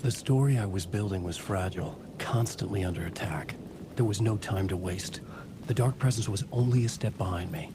The story I was building was fragile, constantly under attack. There was no time to waste. The dark presence was only a step behind me.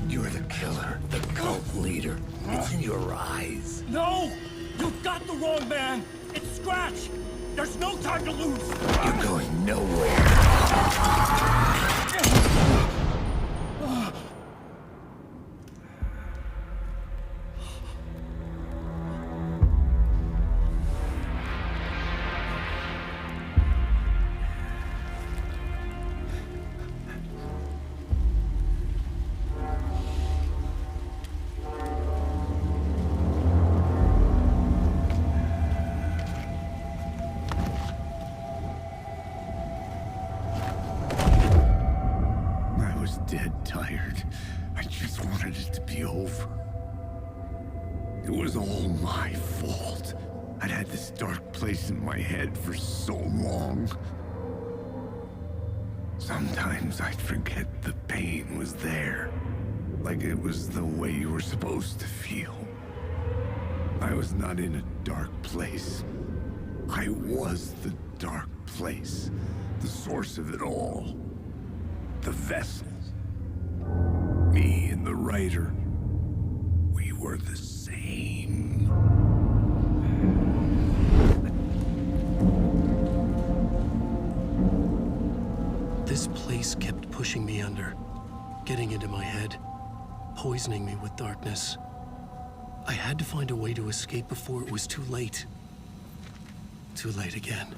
You're the killer, the cult leader. It's in your eyes. No! You've got the wrong man! It's Scratch! There's no time to lose! You're going nowhere. Dead tired. I just wanted it to be over. It was all my fault. I'd had this dark place in my head for so long. Sometimes I'd forget the pain was there. Like it was the way you were supposed to feel. I was not in a dark place. I was the dark place. The source of it all. The vessel. Me and the writer, we were the same. This place kept pushing me under, getting into my head, poisoning me with darkness. I had to find a way to escape before it was too late. Too late again.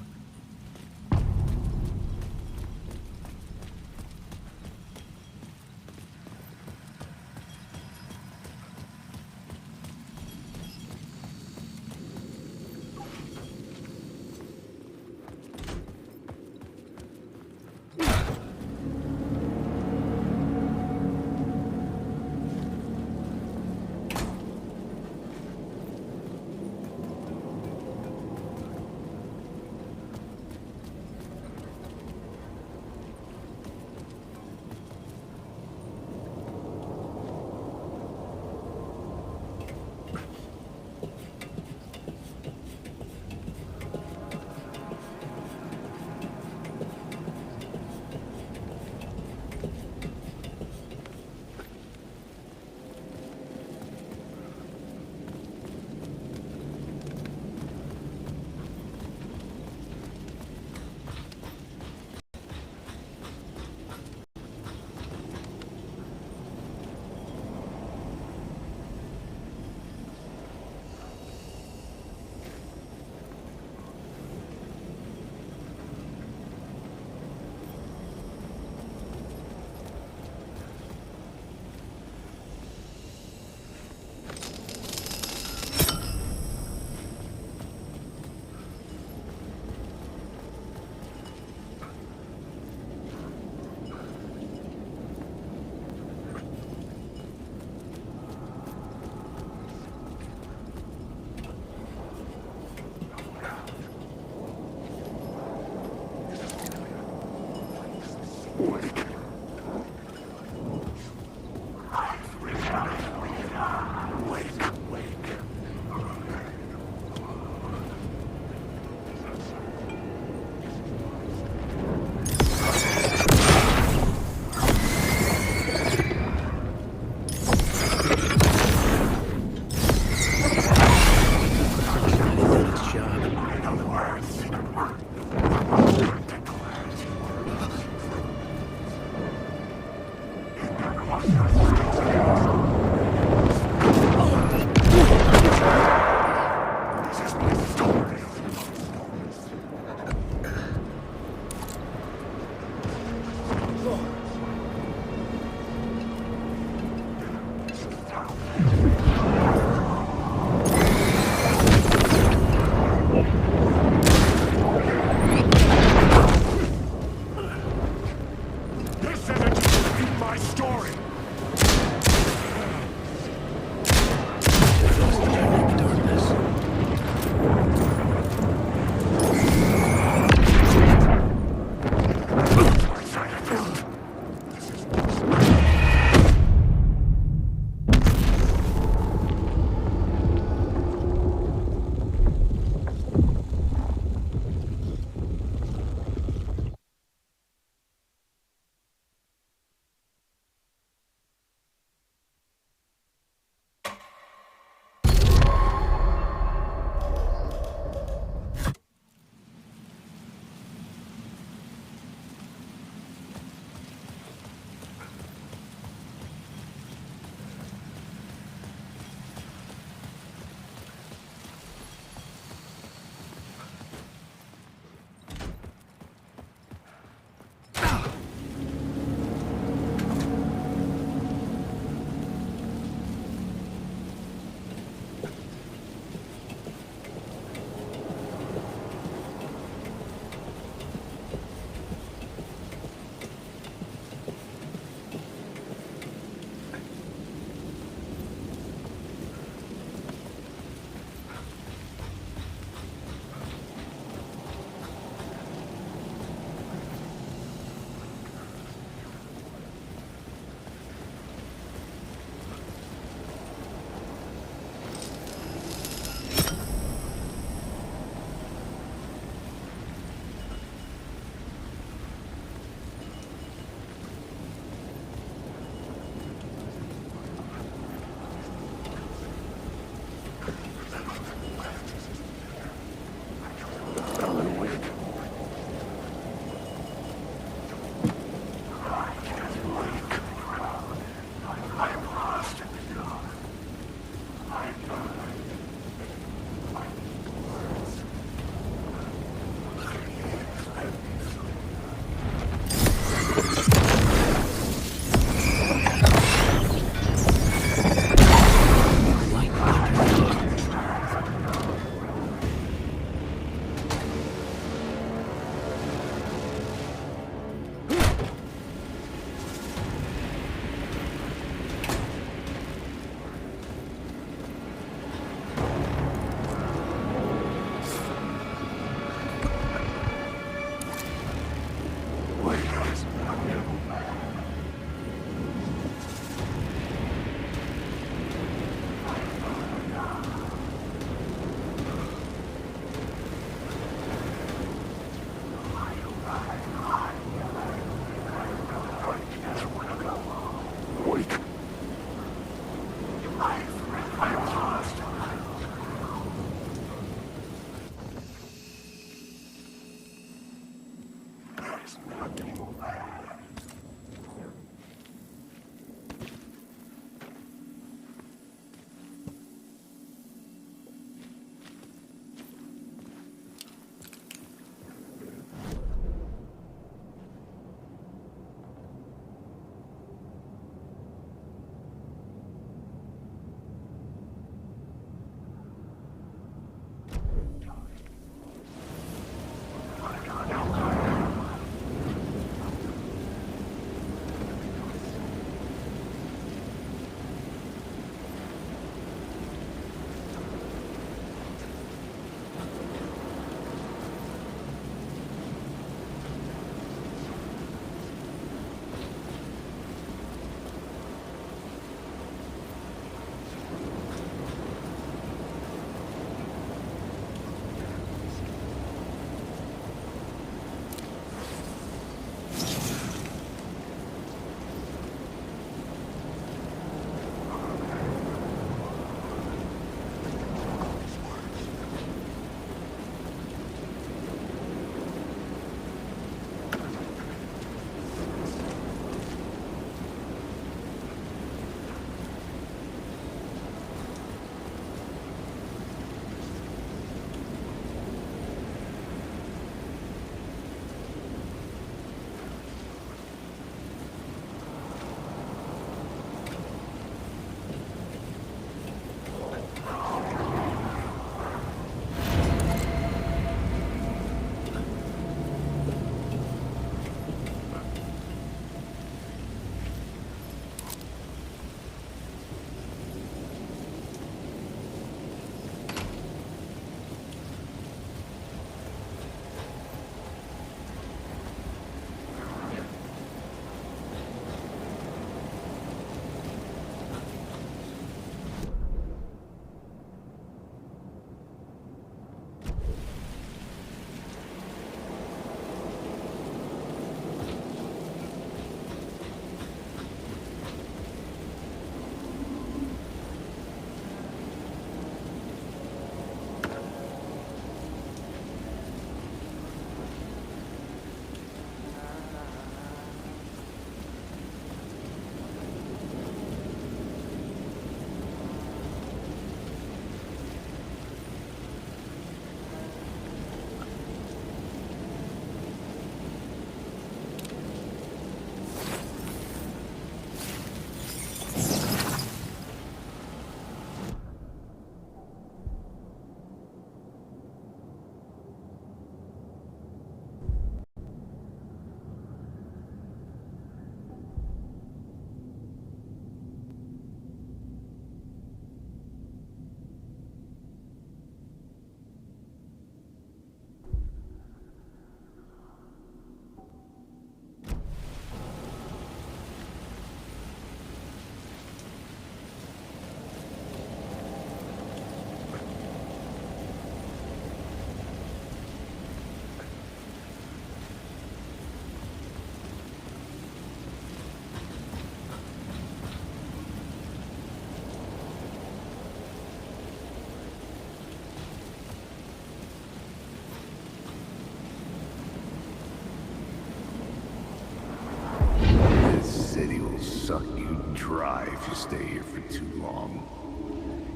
dry if you stay here for too long.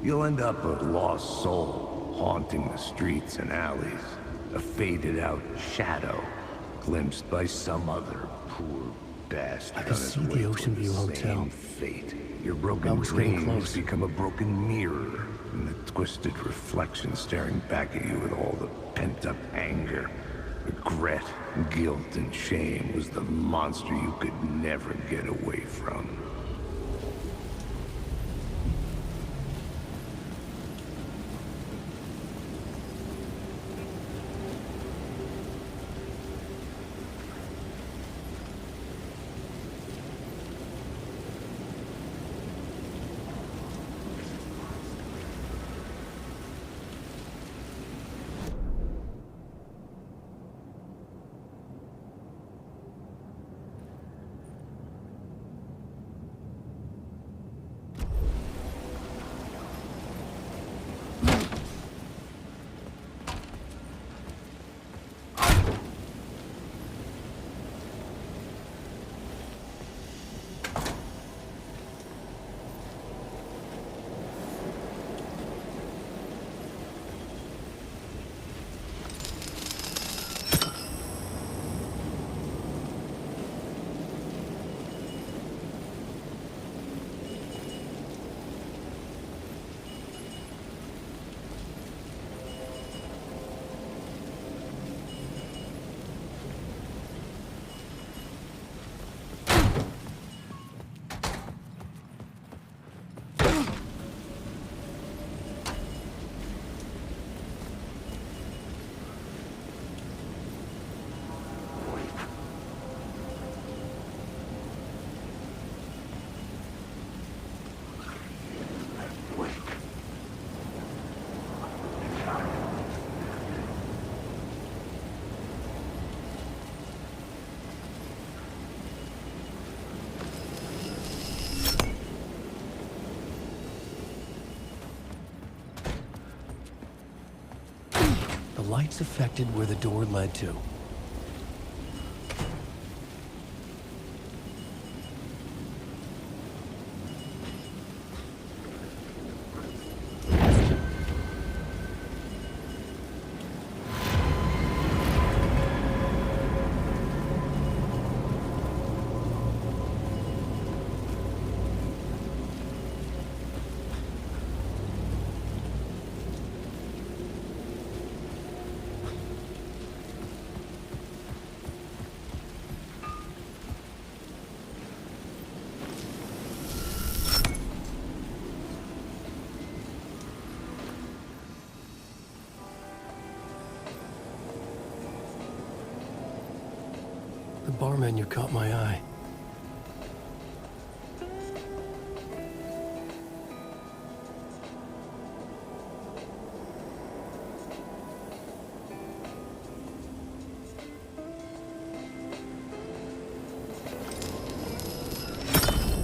You'll end up a lost soul, haunting the streets and alleys. A faded-out shadow, glimpsed by some other poor bastard I on could his see way the Ocean toward View the Hotel. same fate. Your I broken was getting dreams close. become a broken mirror, and the twisted reflection staring back at you with all the pent-up anger. Regret, guilt, and shame was the monster you could never get away from. The lights affected where the door led to. The bar menu caught my eye.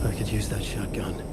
I could use that shotgun.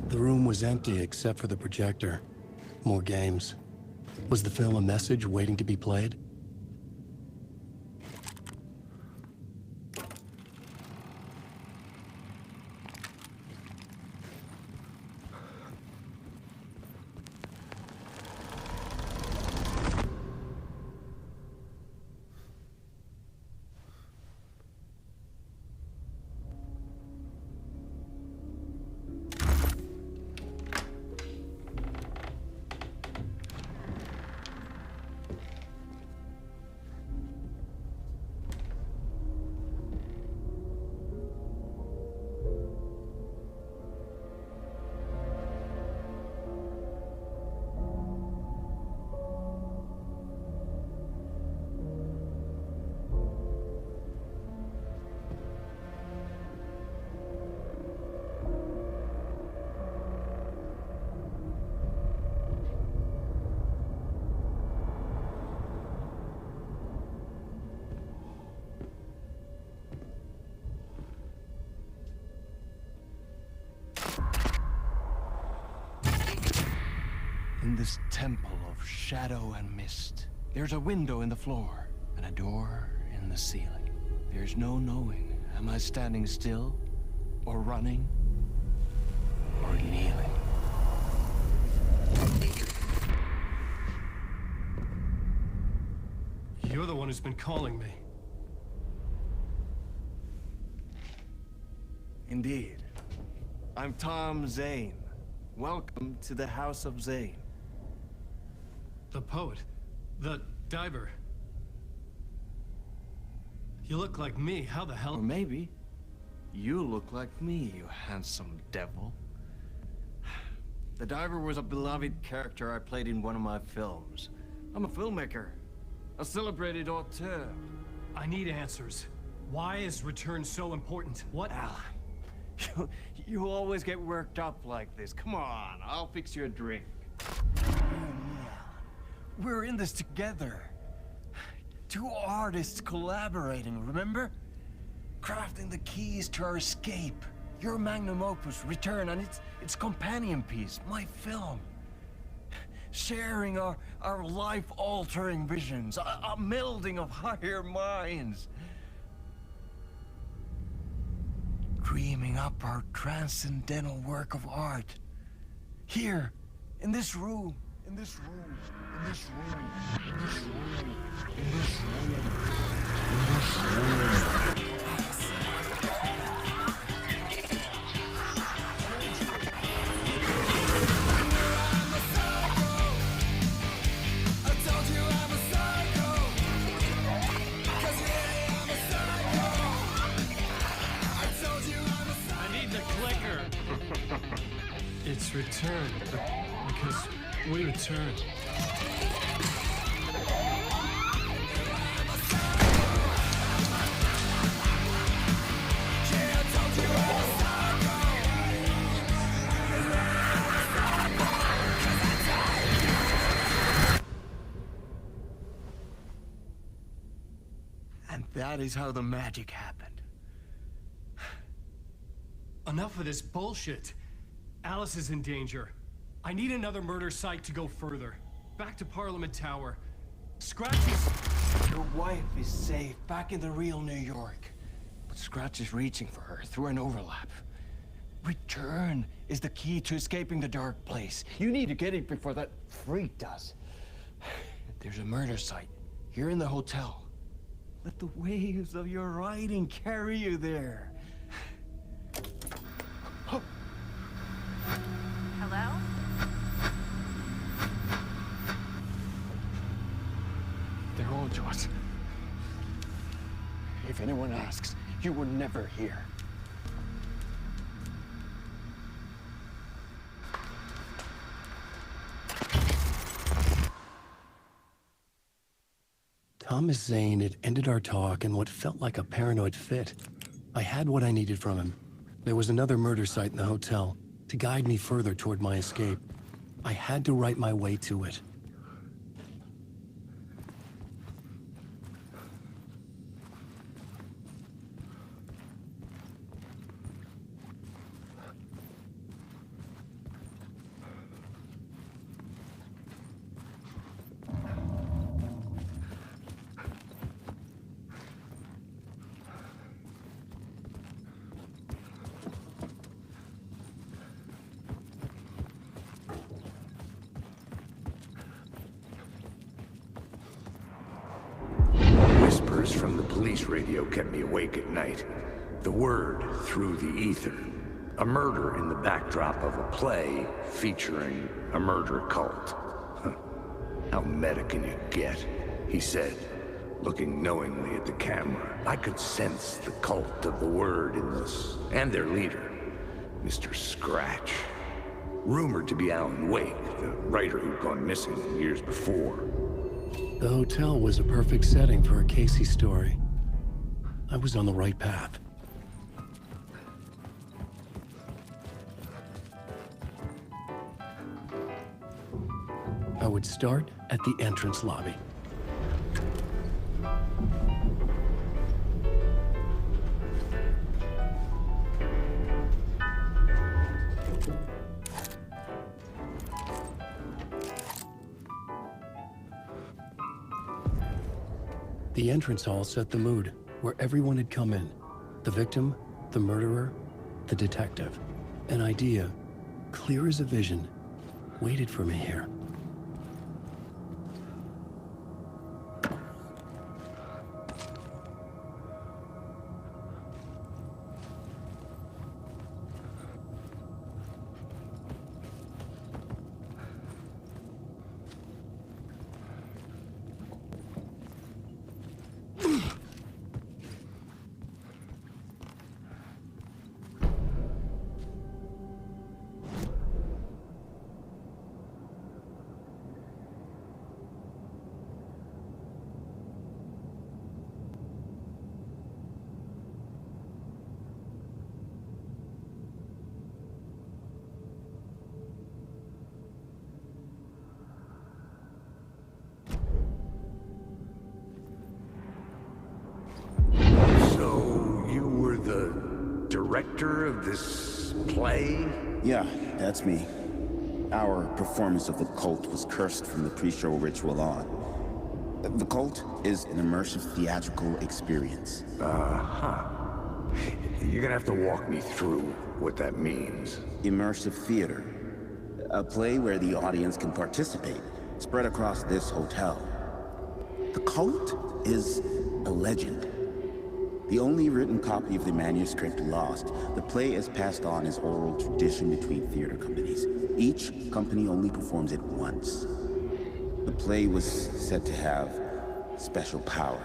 The room was empty except for the projector. More games. Was the film a message waiting to be played? In this temple of shadow and mist, there's a window in the floor and a door in the ceiling. There's no knowing, am I standing still, or running, or kneeling? You're the one who's been calling me. Indeed. I'm Tom Zane. Welcome to the House of Zane. The poet. The diver. You look like me. How the hell? Or maybe you look like me, you handsome devil. The diver was a beloved character I played in one of my films. I'm a filmmaker, a celebrated auteur. I need answers. Why is return so important? What? Al, you always get worked up like this. Come on, I'll fix you a drink. We're in this together. Two artists collaborating, remember? Crafting the keys to our escape. Your magnum opus, Return, and its companion piece, my film. Sharing our life-altering visions, a melding of higher minds. Dreaming up our transcendental work of art. Here, in this room, in this room, in this room, in this room, in this room, in this room. It's return, because we return. And that is how the magic happened. Enough of this bullshit. Alice is in danger. I need another murder site to go further. Back to Parliament Tower. Scratch is... Your wife is safe, back in the real New York. But Scratch is reaching for her through an overlap. Return is the key to escaping the dark place. You need to get it before that freak does. There's a murder site here in the hotel. Let the waves of your writing carry you there. Hello? They're on to us. If anyone asks, you were never here. Thomas Zane had ended our talk in what felt like a paranoid fit. I had what I needed from him. There was another murder site in the hotel to guide me further toward my escape. I had to write my way to it. Whispers from the police radio kept me awake at night. The word through the ether. A murder in the backdrop of a play featuring a murder cult. Huh. How meta can you get? He said, looking knowingly at the camera. I could sense the cult of the word in this, and their leader, Mr. Scratch. Rumored to be Alan Wake, the writer who'd gone missing years before. The hotel was a perfect setting for a Casey story. I was on the right path. I would start at the entrance lobby. The entrance hall set the mood, where everyone had come in. The victim, the murderer, the detective. An idea, clear as a vision, waited for me here. Director of this play? Yeah, that's me. Our performance of the cult was cursed from the pre-show ritual on. The cult is an immersive theatrical experience. Uh-huh. You're gonna have to walk me through what that means. Immersive theater. A play where the audience can participate, spread across this hotel. The cult is a legend. The only written copy of the manuscript lost, the play is passed on as oral tradition between theater companies. Each company only performs it once. The play was said to have special power.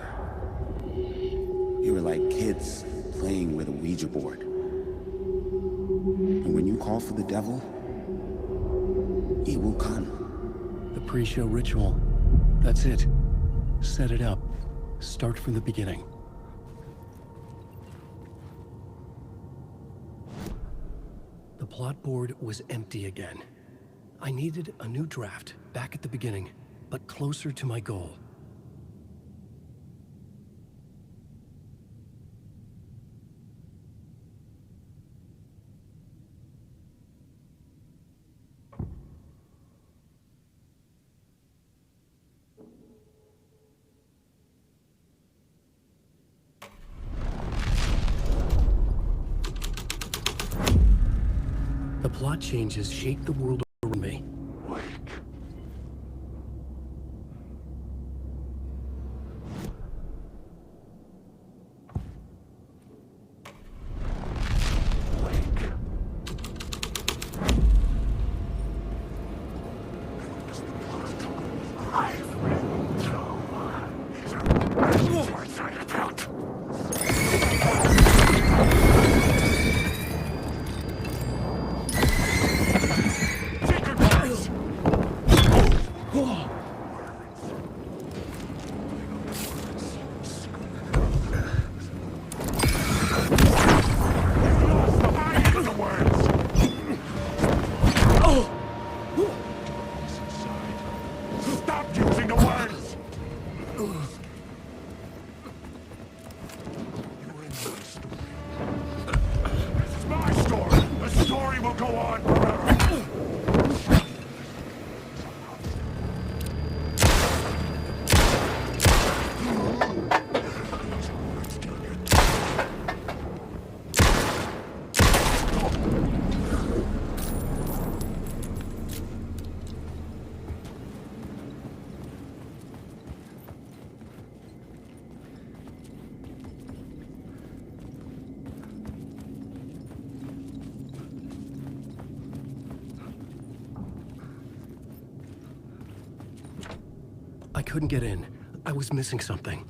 You were like kids playing with a Ouija board. And when you call for the devil, he will come. The pre-show ritual. That's it. Set it up. Start from the beginning. The plot board was empty again. I needed a new draft, back at the beginning, but closer to my goal. The plot changes shake the world around me. This is my story. The story will go on forever. I couldn't get in. I was missing something.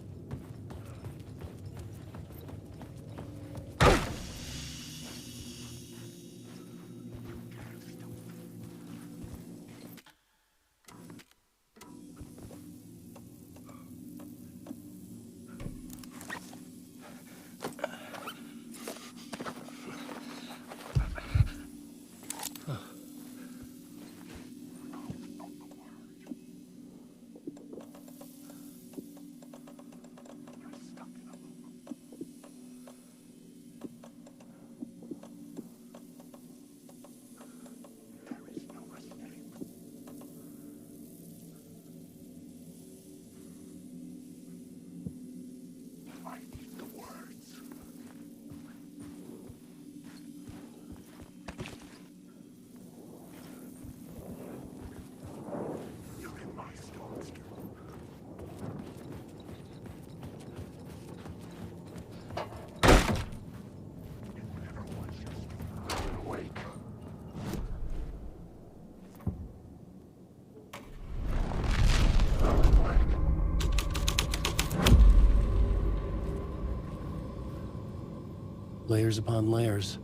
Layers upon layers.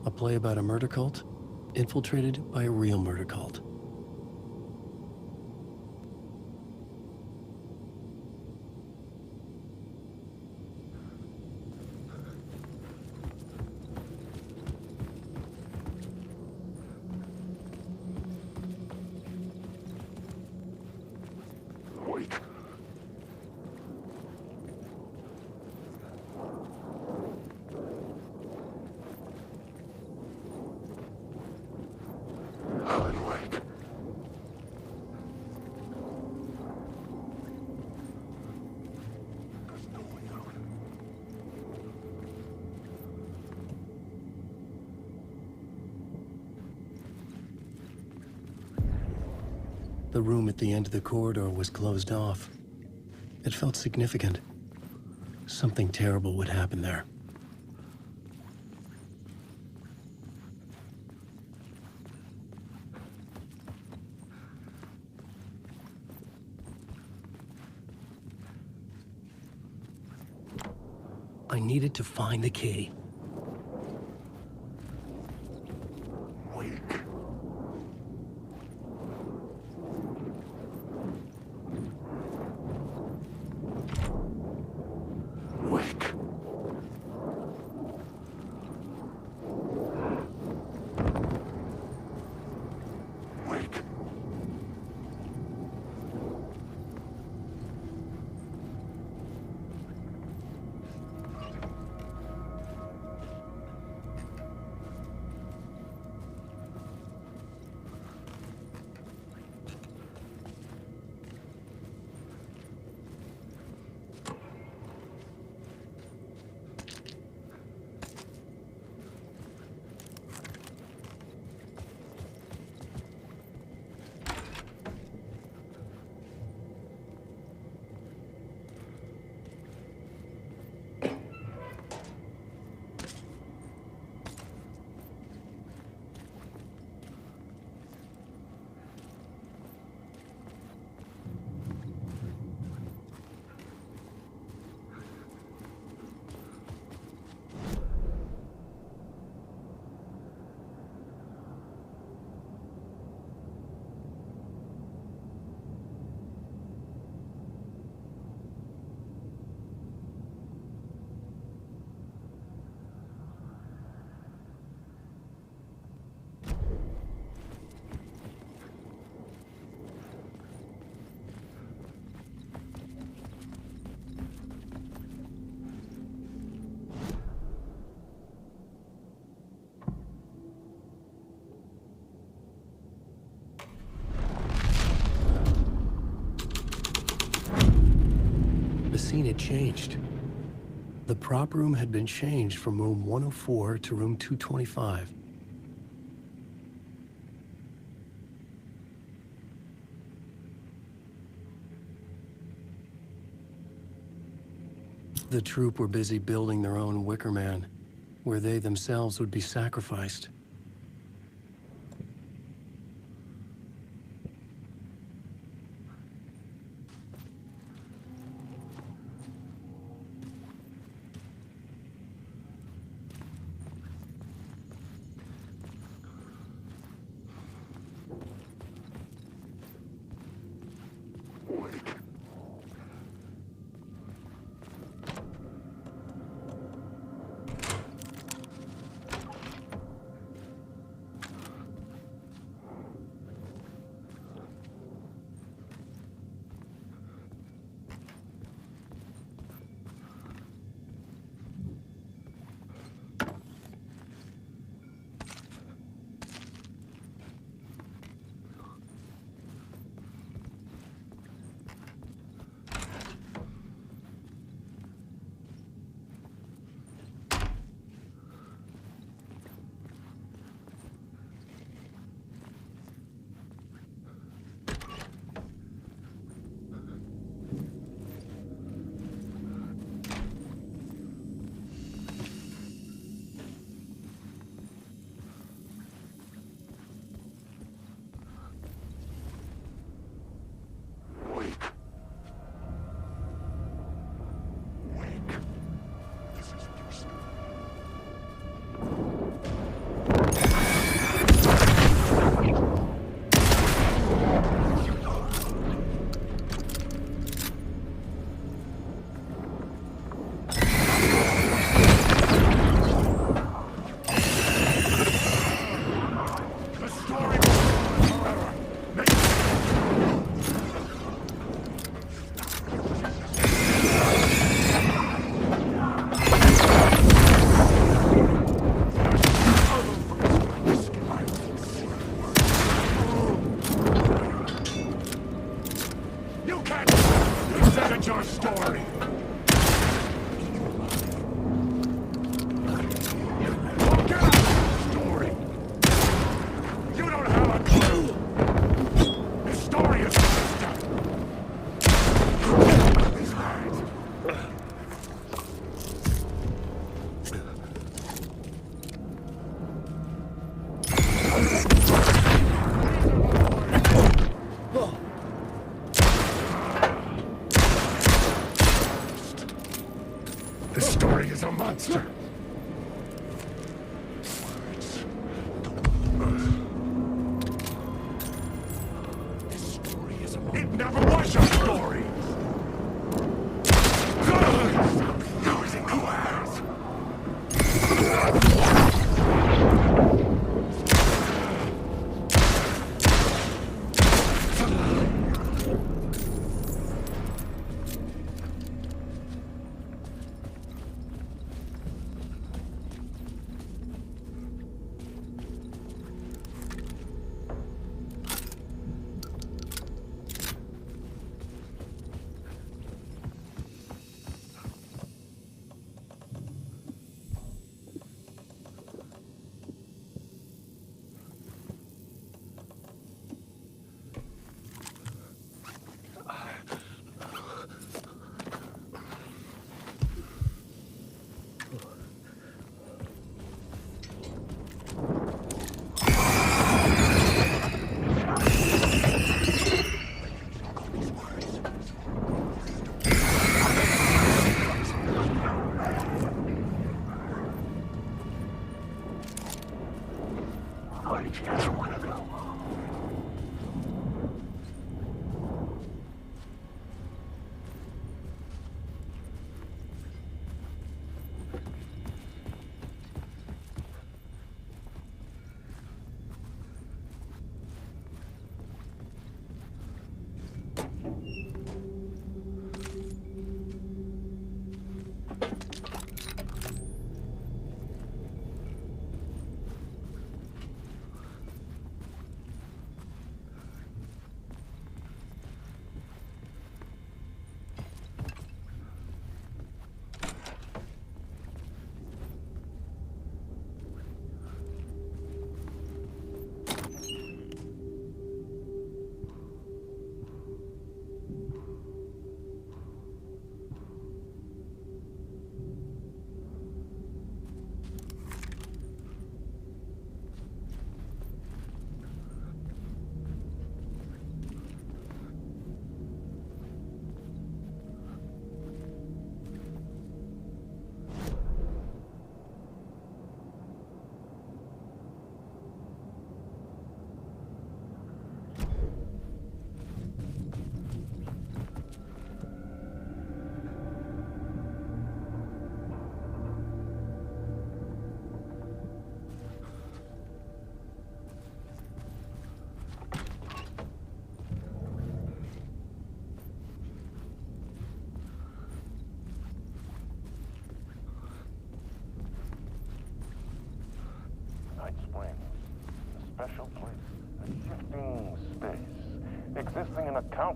A play about a murder cult, infiltrated by a real murder cult. Wait. The room at the end of the corridor was closed off. It felt significant. Something terrible would happen there. I needed to find the key. the scene had changed. The prop room had been changed from room 104 to room 225. The troupe were busy building their own Wicker Man, where they themselves would be sacrificed.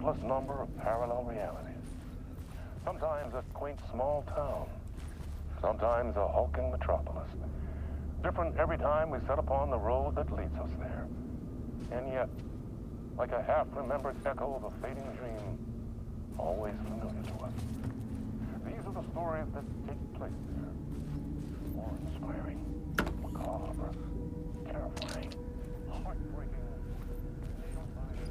countless number of parallel realities. Sometimes a quaint small town, sometimes a hulking metropolis. Different every time we set upon the road that leads us there. And yet, like a half-remembered echo of a fading dream, always familiar to us. These are the stories that take place there. Awe-inspiring, macabre, terrifying, heartbreaking, sometimes...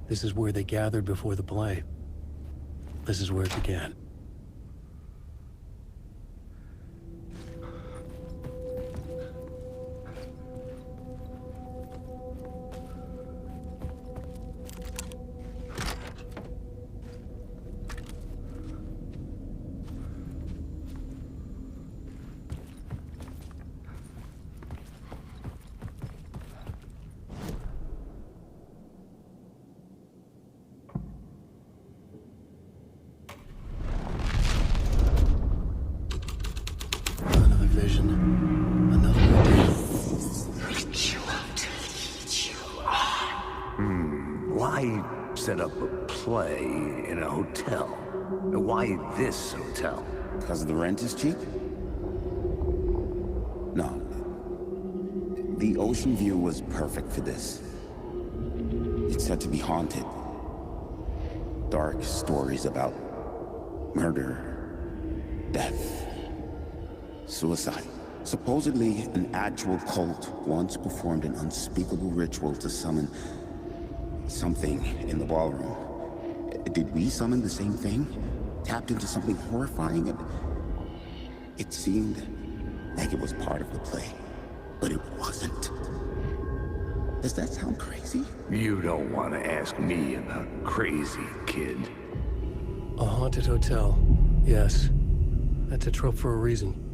This is where they gathered before the play. This is where it began. Vision. Another idea. Why set up a play in a hotel? Why this hotel? Because the rent is cheap? No. The ocean view was perfect for this. It's said to be haunted. Dark stories about murder, death, suicide. Supposedly, an actual cult once performed an unspeakable ritual to summon something in the ballroom. Did we summon the same thing? Tapped into something horrifying? It seemed like it was part of the play, but it wasn't. Does that sound crazy? You don't want to ask me about crazy, kid. A haunted hotel. Yes. That's a trope for a reason.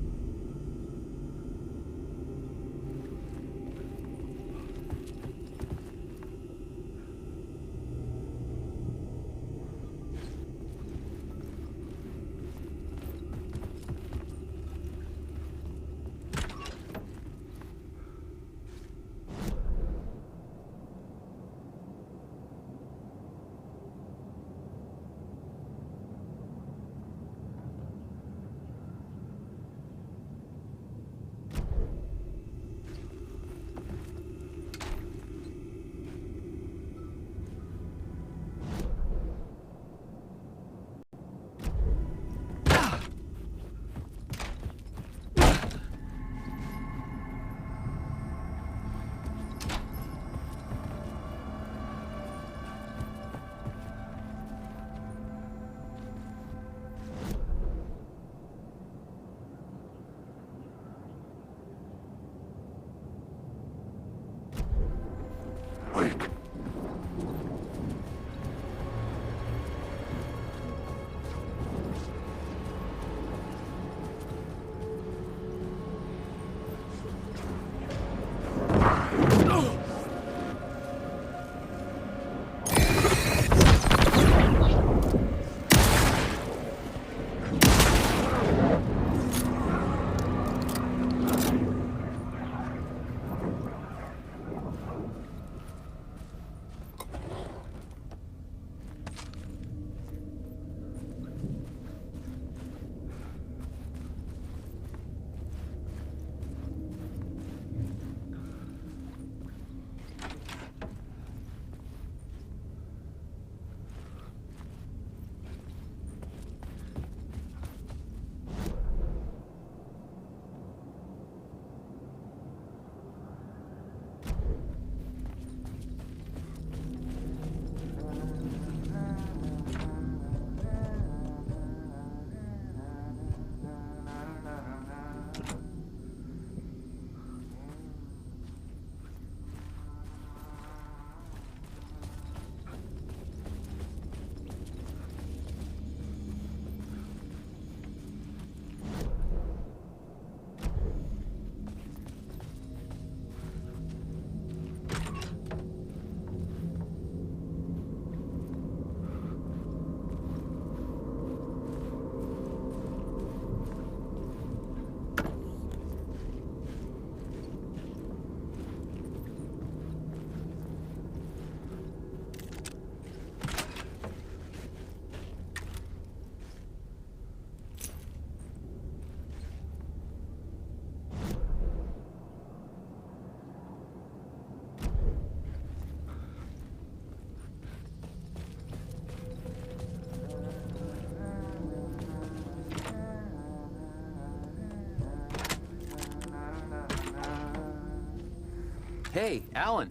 Hey, Alan.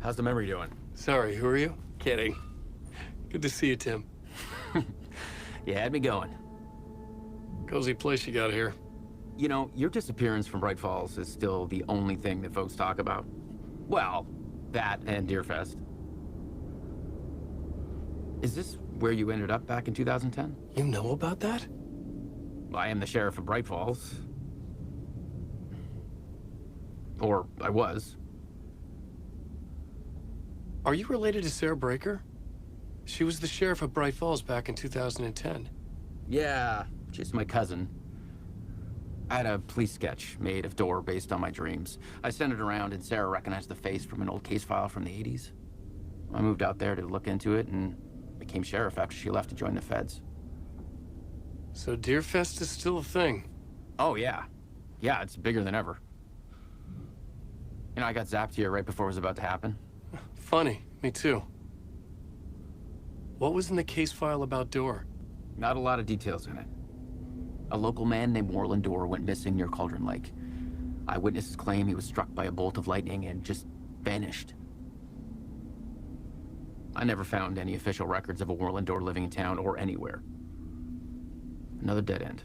How's the memory doing? Sorry, who are you? Kidding. Good to see you, Tim. You had me going. Cozy place you got here. You know, your disappearance from Bright Falls is still the only thing that folks talk about. Well, that and Deerfest. Is this where you ended up back in 2010? You know about that? I am the sheriff of Bright Falls. Or I was. Are you related to Sarah Breaker? She was the sheriff of Bright Falls back in 2010. Yeah, she's my cousin. I had a police sketch made of Door based on my dreams. I sent it around and Sarah recognized the face from an old case file from the 80s. I moved out there to look into it and became sheriff after she left to join the feds. So Deerfest is still a thing? Oh, yeah. Yeah, it's bigger than ever. You know, I got zapped here right before it was about to happen. Funny, me too. What was in the case file about Door? Not a lot of details in it. A local man named Warland Door went missing near Cauldron Lake. Eyewitnesses claim he was struck by a bolt of lightning and just vanished. I never found any official records of a Warland Door living in town or anywhere. Another dead end.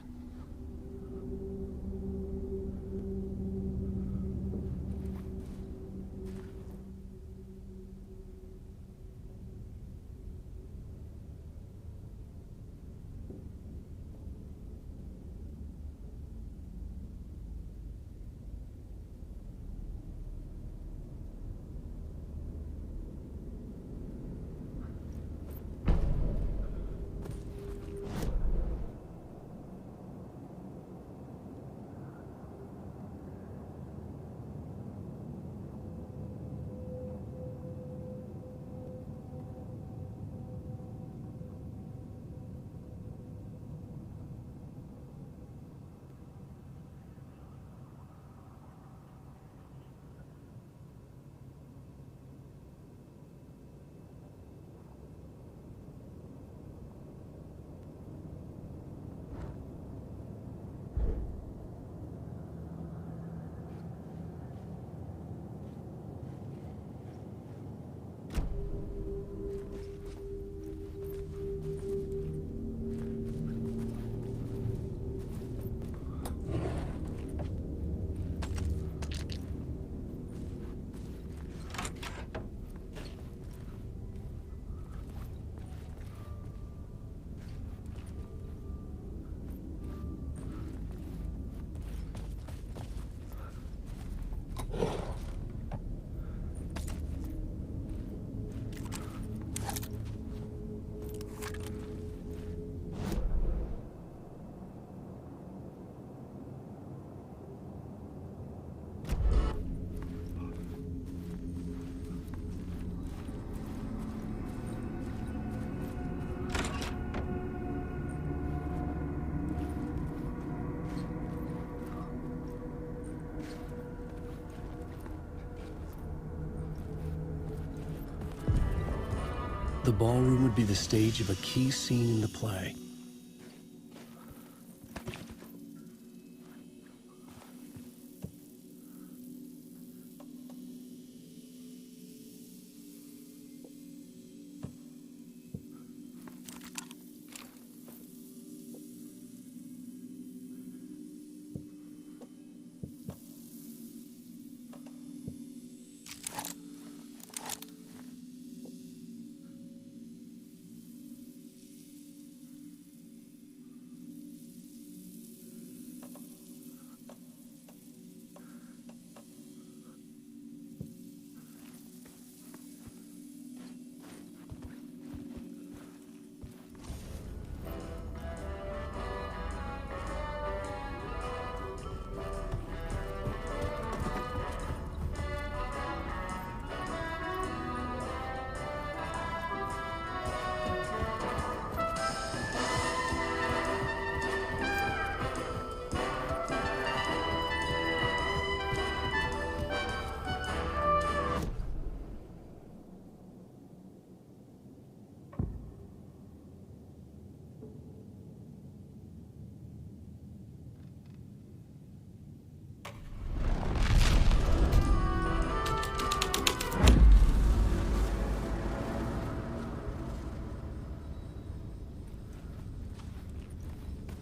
The ballroom would be the stage of a key scene in the play.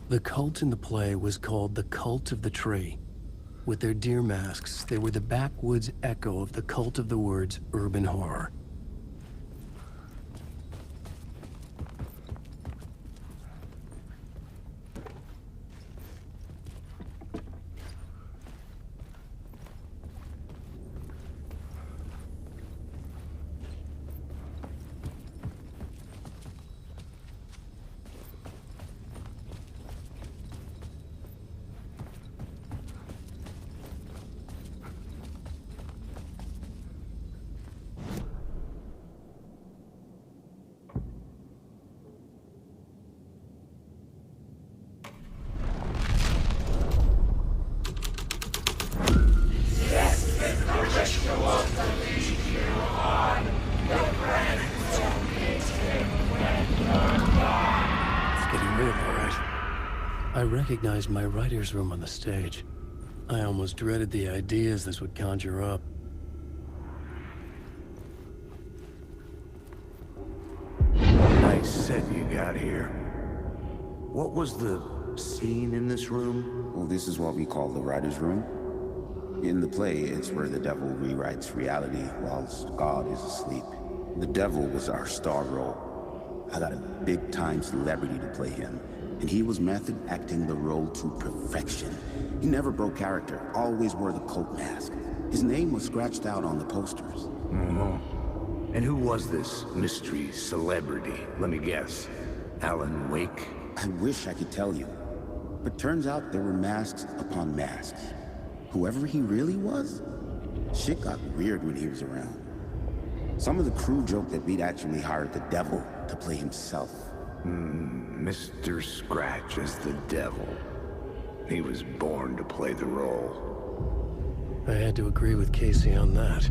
The cult in the play was called the Cult of the Tree. With their deer masks, they were the backwoods echo of the cult of the word's urban horror. I recognized my writer's room on the stage. I almost dreaded the ideas this would conjure up. Nice set you got here. What was the scene in this room? Well, this is what we call the writer's room. In the play, it's where the devil rewrites reality whilst God is asleep. The devil was our star role. I got a big-time celebrity to play him, and he was method acting the role to perfection. He never broke character, always wore the cult mask. His name was scratched out on the posters. And who was this mystery celebrity? Let me guess. Alan Wake? I wish I could tell you, but turns out there were masks upon masks. Whoever he really was, shit got weird when he was around. Some of the crew joked that we'd actually hired the devil to play himself. Mr. Scratch as the devil. He was born to play the role. I had to agree with Casey on that.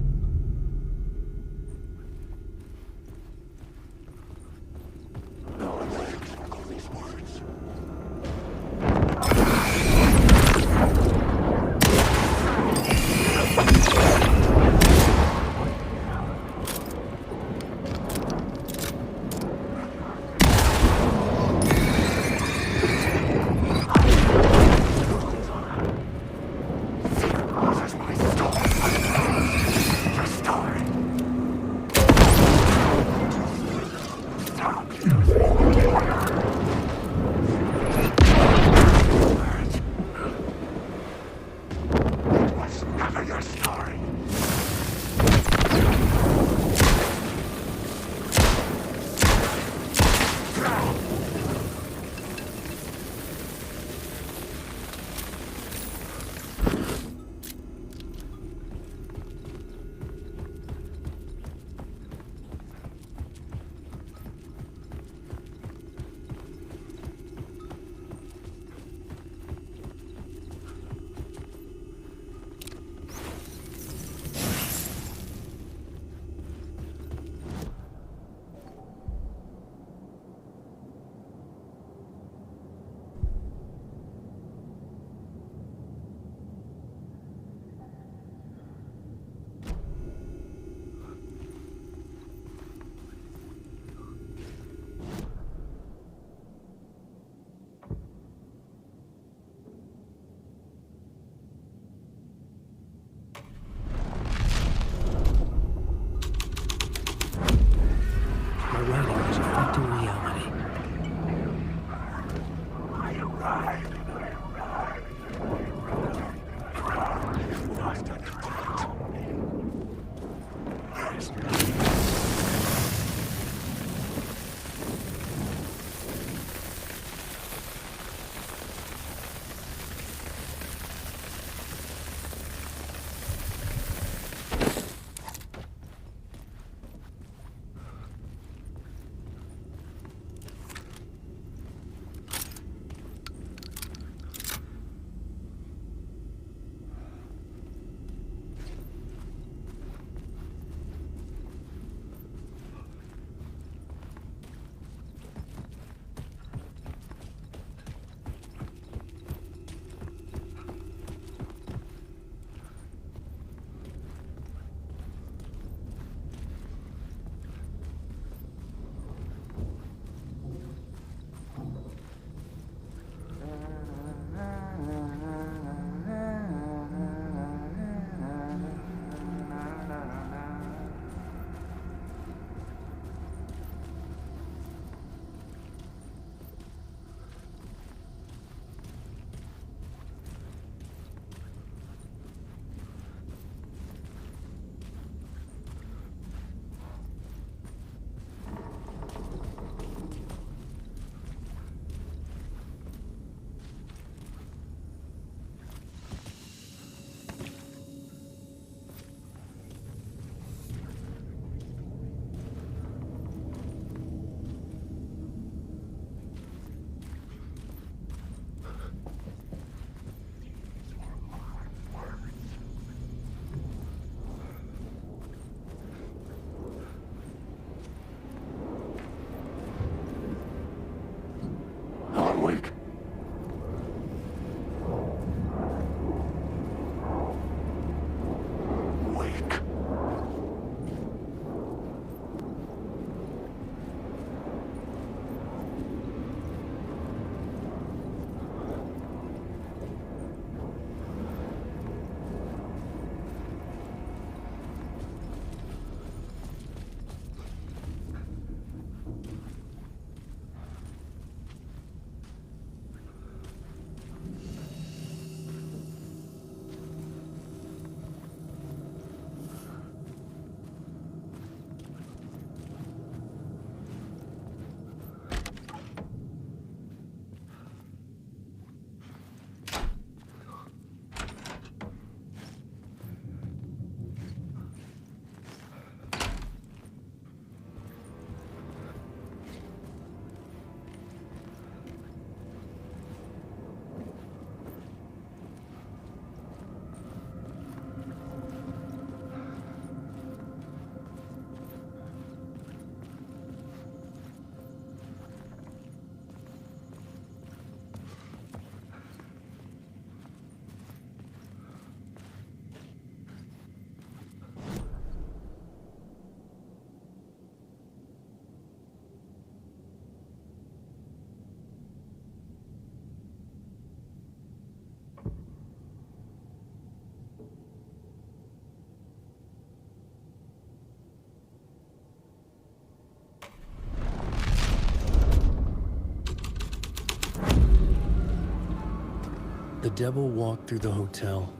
The devil walked through the hotel,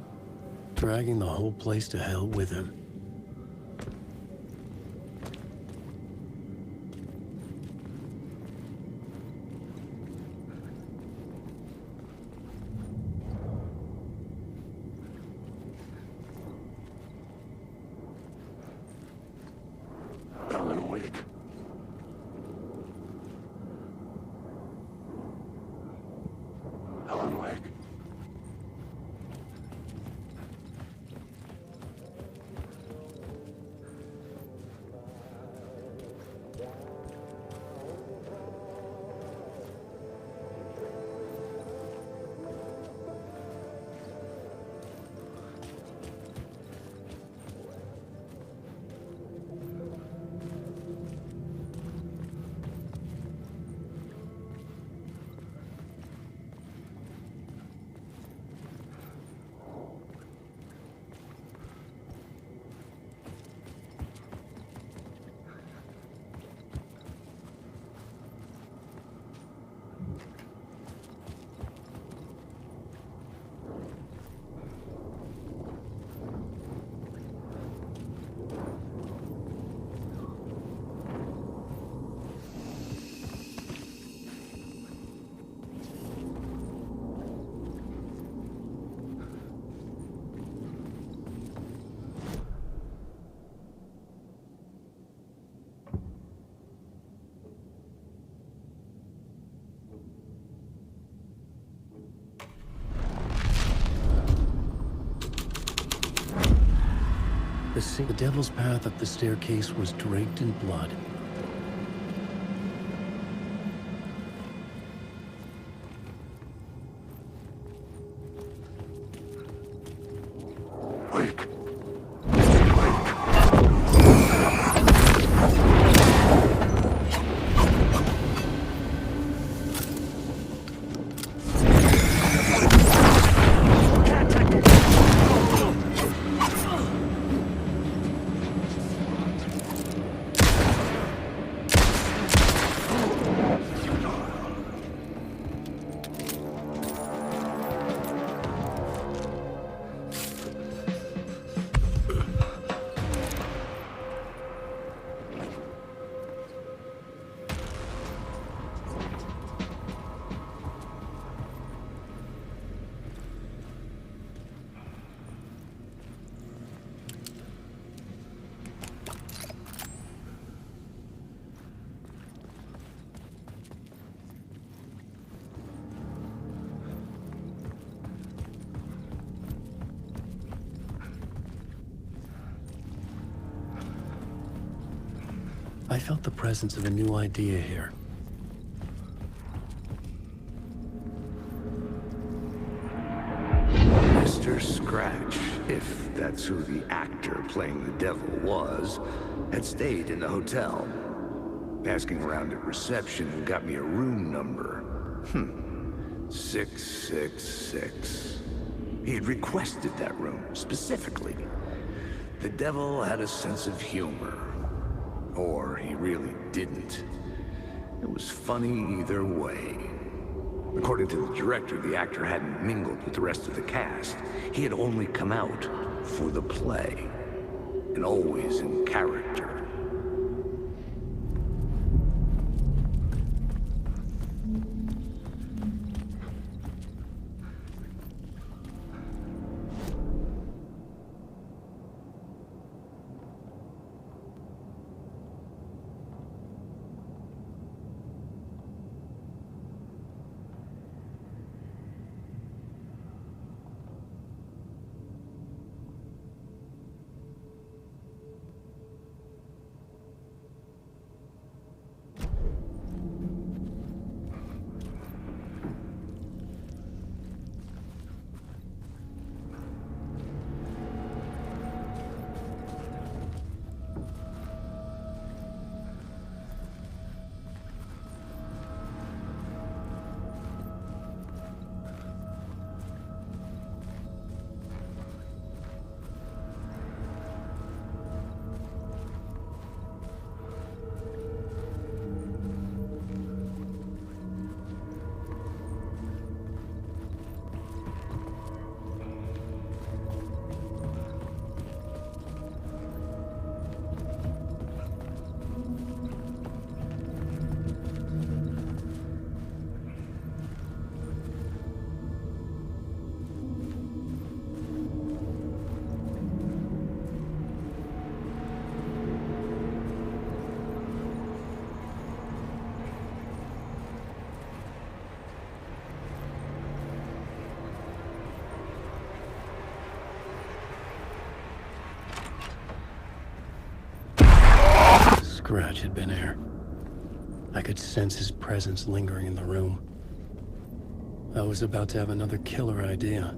dragging the whole place to hell with him. Alan Wake. Alan Wake. The devil's path up the staircase was draped in blood. Wake. I felt the presence of a new idea here. Mr. Scratch, if that's who the actor playing the devil was, had stayed in the hotel. Asking around at reception got me a room number. 666. He had requested that room, specifically. The devil had a sense of humor. Or he really didn't. It was funny either way. According to the director, the actor hadn't mingled with the rest of the cast. He had only come out for the play, and always in character. there. I could sense his presence lingering in the room. I was about to have another killer idea.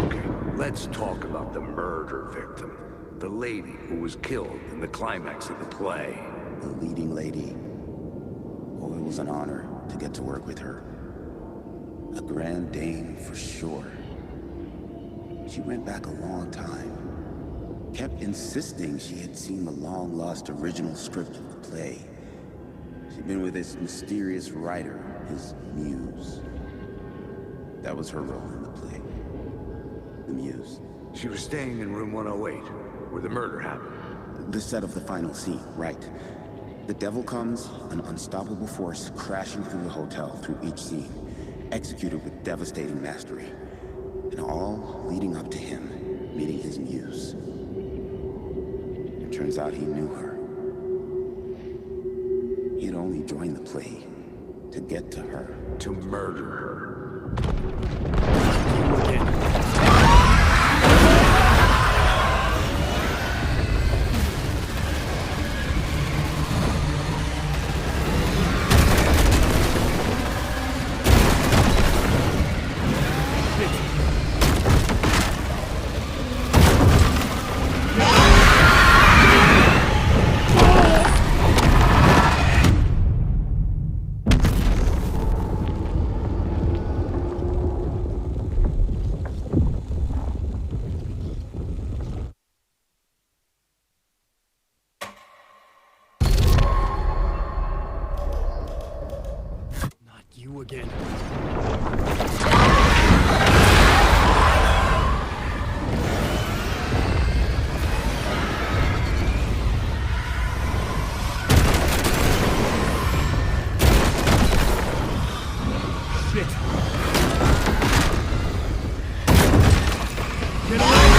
Okay, let's talk about the murder victim. The lady who was killed in the climax of the play. The leading lady. Oh, it was an honor to get to work with her. A grand dame for sure. She went back a long time. Kept insisting she had seen the long-lost original script of the play. She'd been with this mysterious writer, his muse. That was her role in the play. The muse. She was staying in room 108, where the murder happened. The set of the final scene, right. The devil comes, an unstoppable force crashing through the hotel through each scene, executed with devastating mastery. And all leading up to him meeting his muse. It turns out he knew her. He had only joined the play to get to her. To murder her. You again. Shit. Get away!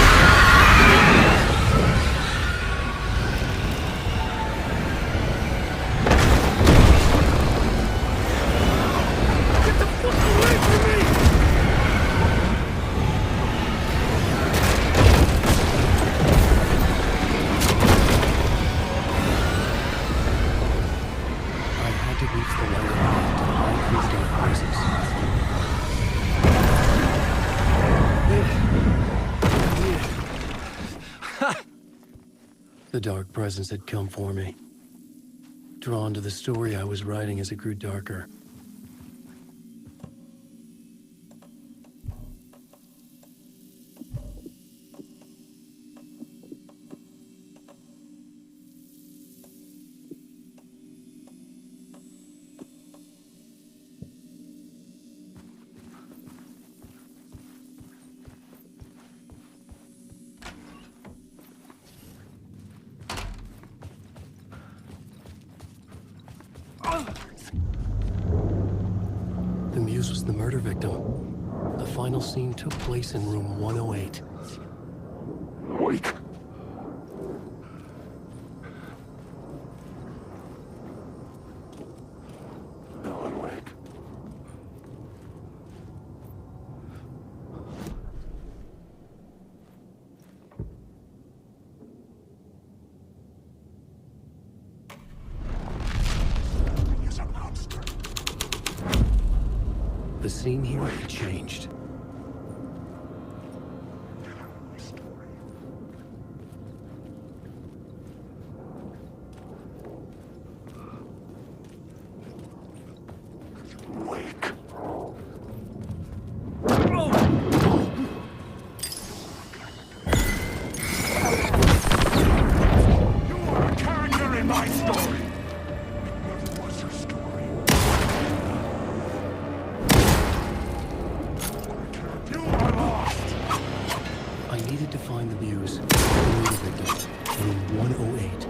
The dark presence had come for me. Drawn to the story I was writing as it grew darker. The muse was the murder victim. The final scene took place in room 108. Wait. No, I'm awake. The scene here had changed. Wake. You are a character in my story. Never was your story. You are lost. I needed to find the muse, the murder victim, in room 108.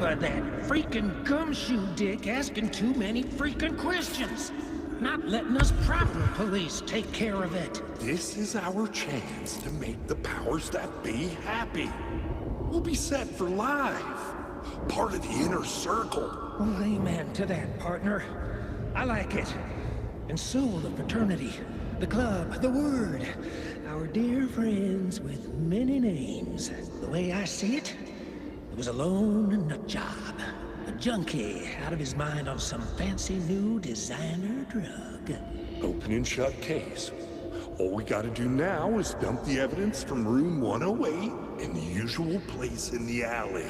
for that freaking gumshoe dick asking too many freaking questions. Not letting us proper police take care of it. This is our chance to make the powers that be happy. We'll be set for life. Part of the inner circle. Well, amen to that, partner. I like it. And so the fraternity, the club, the word. Our dear friends with many names. The way I see it, it was a lone nut job. A junkie out of his mind on some fancy new designer drug. Open and shut case. All we gotta do now is dump the evidence from room 108 in the usual place in the alley.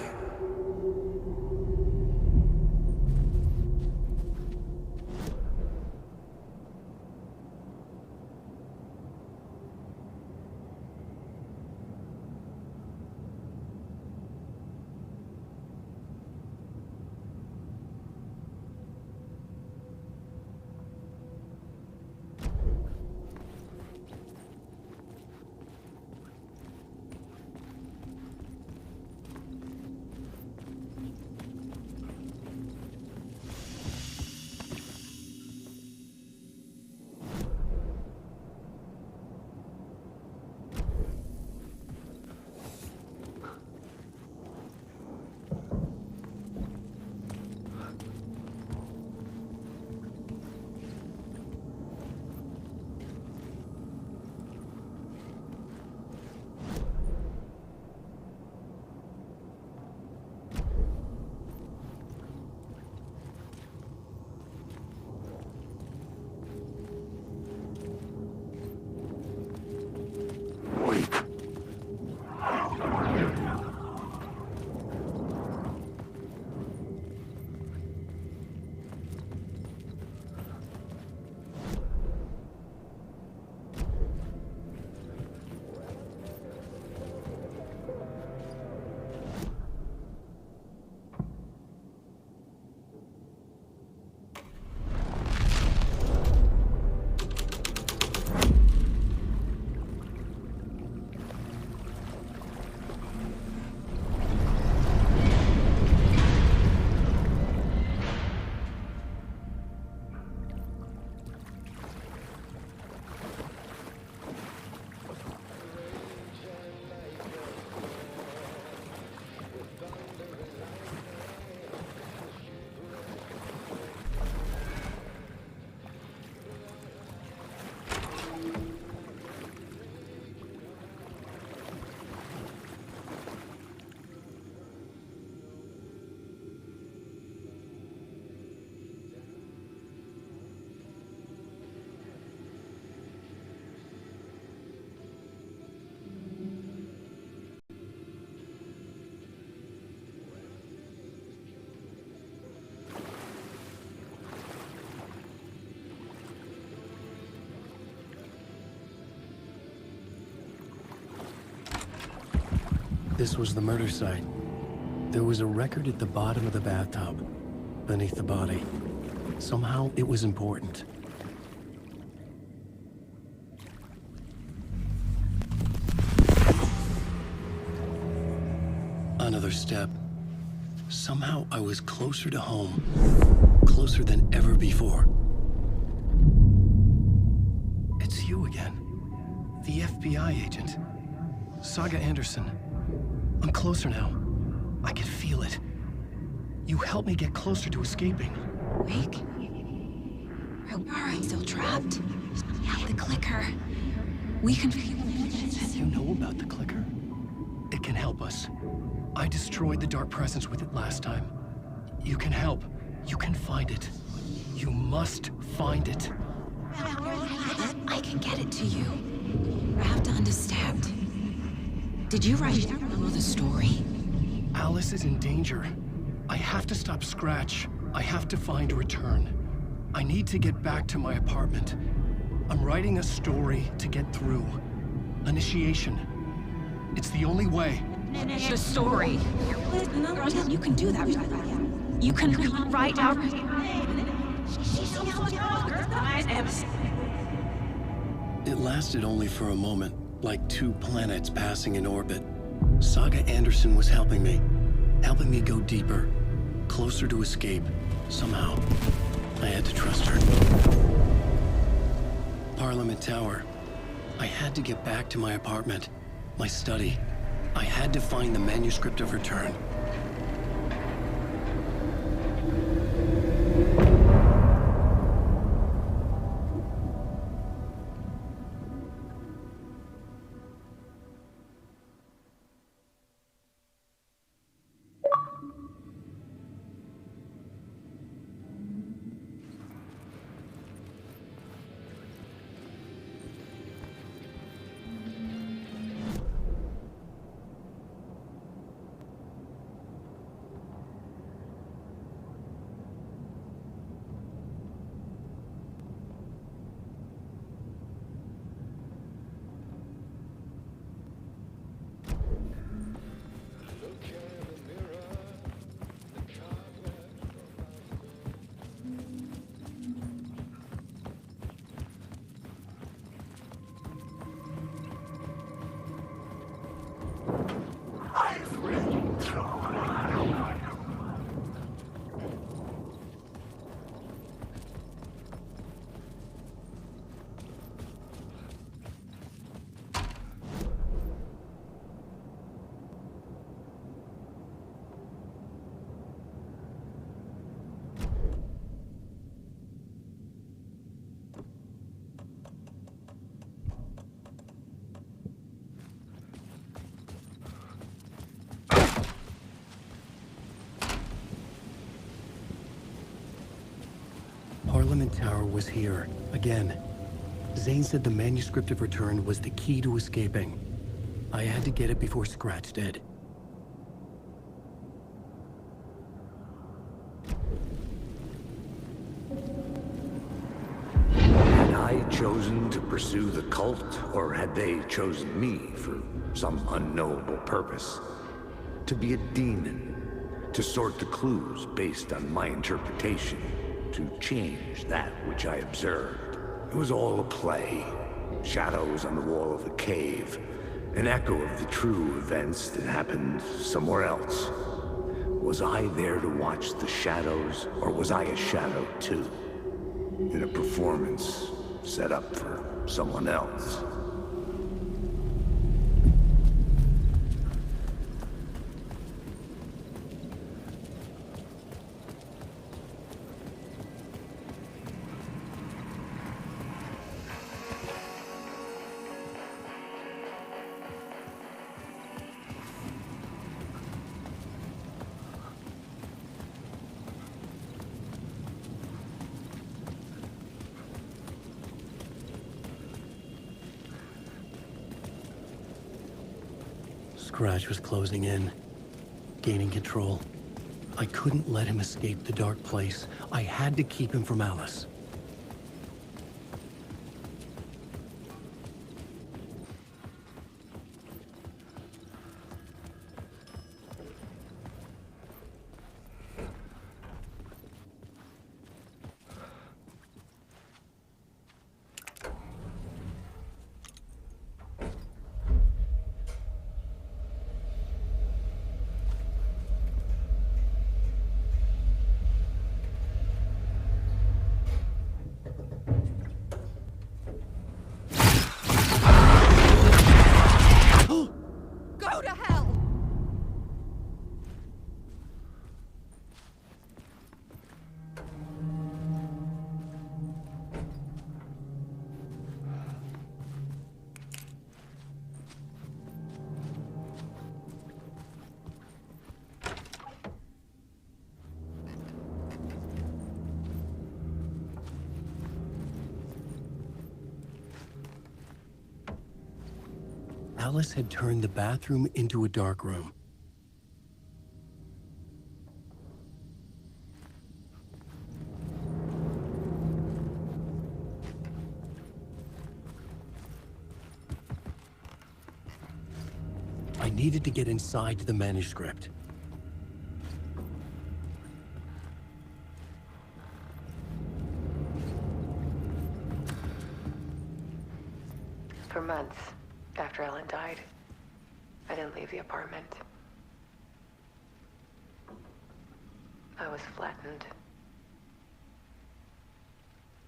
This was the murder site. There was a record at the bottom of the bathtub, beneath the body. Somehow, it was important. Another step. Somehow, I was closer to home. Closer than ever before. It's you again. The FBI agent. Saga Anderson. I'm closer now. I can feel it. You helped me get closer to escaping. Wake? Are we still trapped? Yeah, the clicker. We can... You know about the clicker? It can help us. I destroyed the dark presence with it last time. You can help. You can find it. You must find it. I can get it to you. I have to understand. Did you write the story? Alice is in danger. I have to stop Scratch. I have to find Return. I need to get back to my apartment. I'm writing a story to get through. Initiation. It's the only way. The story. You can do that. You can write out... It lasted only for a moment, like two planets passing in orbit. Saga Anderson was helping me go deeper, closer to escape. Somehow, I had to trust her. Parliament Tower. I had to get back to my apartment, my study. I had to find the manuscript of return. Parliament Tower was here, again. Zane said the manuscript of return was the key to escaping. I had to get it before Scratch did. Had I chosen to pursue the cult, or had they chosen me for some unknowable purpose? To be a demon, to sort the clues based on my interpretation, to change that which I observed. It was all a play. Shadows on the wall of a cave. An echo of the true events that happened somewhere else. Was I there to watch the shadows, or was I a shadow too? In a performance set up for someone else. Scratch was closing in, gaining control. I couldn't let him escape the dark place. I had to keep him from Alice. Go to hell! Alice had turned the bathroom into a dark room. I needed to get inside the manuscript. For months after Ellen died, I didn't leave the apartment. I was flattened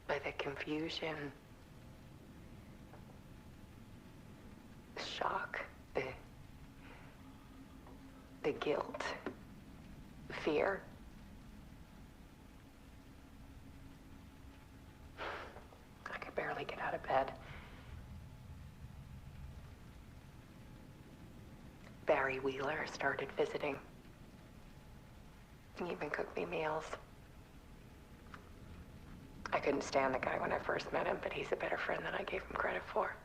by the confusion, the shock, the guilt, the fear. I could barely get out of bed. Barry Wheeler started visiting. He even cooked me meals. I couldn't stand the guy when I first met him, but he's a better friend than I gave him credit for.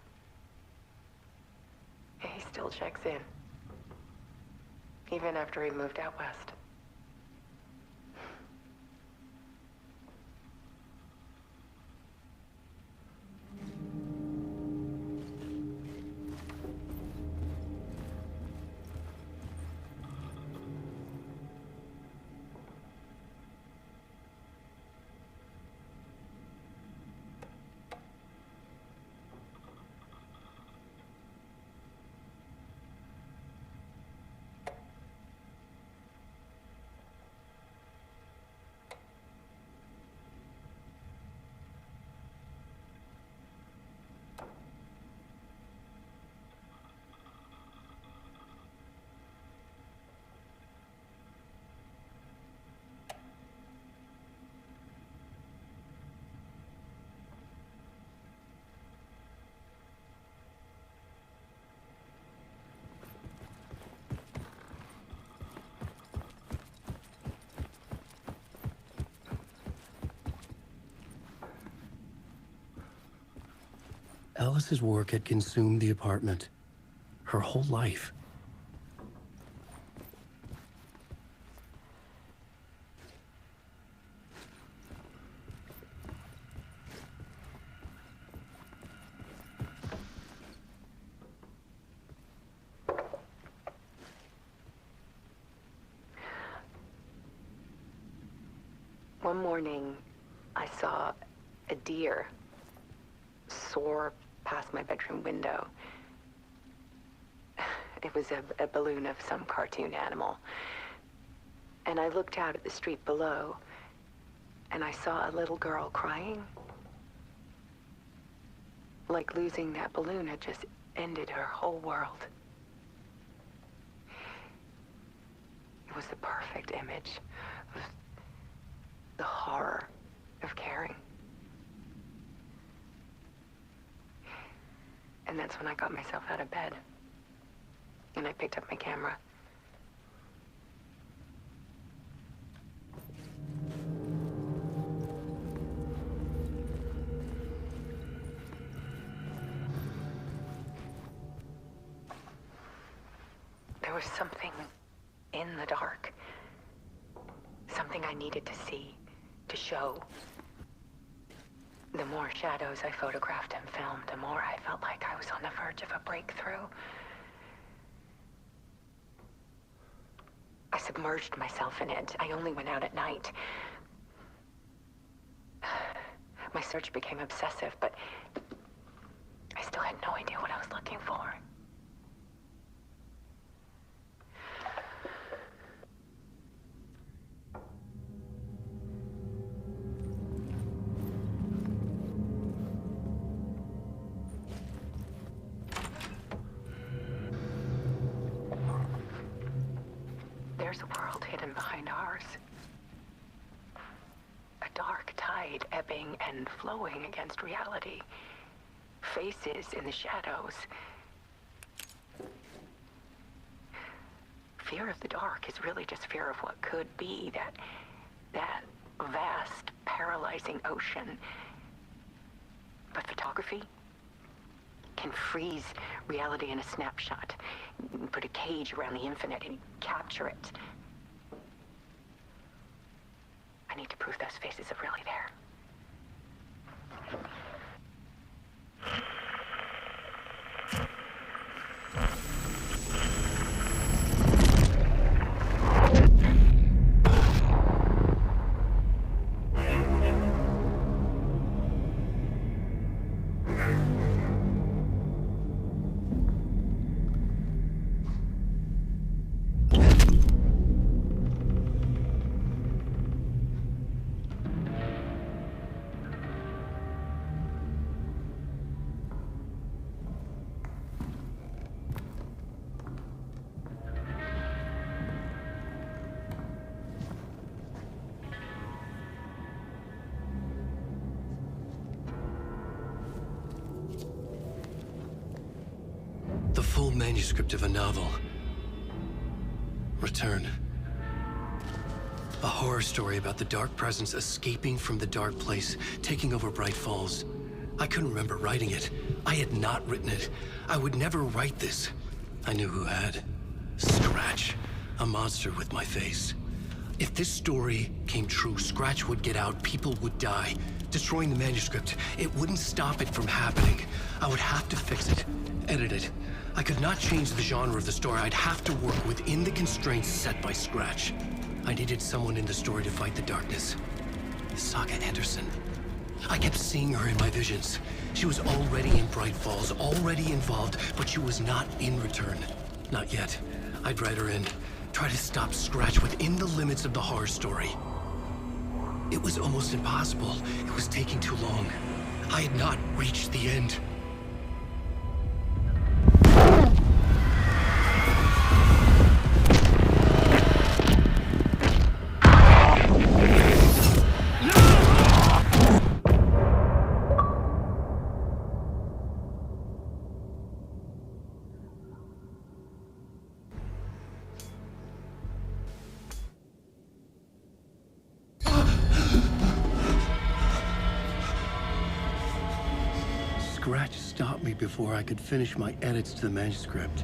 And he still checks in. Even after he moved out west. Alice's work had consumed the apartment. Her whole life. One morning, I saw a deer soar past my bedroom window. It was a balloon of some cartoon animal. And I looked out at the street below, and I saw a little girl crying. Like losing that balloon had just ended her whole world. It was the perfect image of the horror of caring. And that's when I got myself out of bed. And I picked up my camera. There was something in the dark. Something I needed to see, to show. The more shadows I photographed and filmed, the more I felt like I was on the verge of a breakthrough. I submerged myself in it. I only went out at night. My search became obsessive, but I still had no idea what I was looking for. There's a world hidden behind ours. A dark tide ebbing and flowing against reality. Faces in the shadows. Fear of the dark is really just fear of what could be, that vast, paralyzing ocean. But photography can freeze reality in a snapshot. Put a cage around the infinite and capture it. I need to prove those faces are really there. full manuscript of a novel. Return. A horror story about the dark presence escaping from the dark place, taking over Bright Falls. I couldn't remember writing it. I had not written it. I would never write this. I knew who had. Scratch. A monster with my face. If this story came true, Scratch would get out, people would die. Destroying the manuscript, it wouldn't stop it from happening. I would have to fix it, edit it. I could not change the genre of the story. I'd have to work within the constraints set by Scratch. I needed someone in the story to fight the darkness. Saga Anderson. I kept seeing her in my visions. She was already in Bright Falls, already involved, but she was not in Return. Not yet. I'd write her in. Try to stop Scratch within the limits of the horror story. It was almost impossible. It was taking too long. I had not reached the end. Scratch stopped me before I could finish my edits to the manuscript.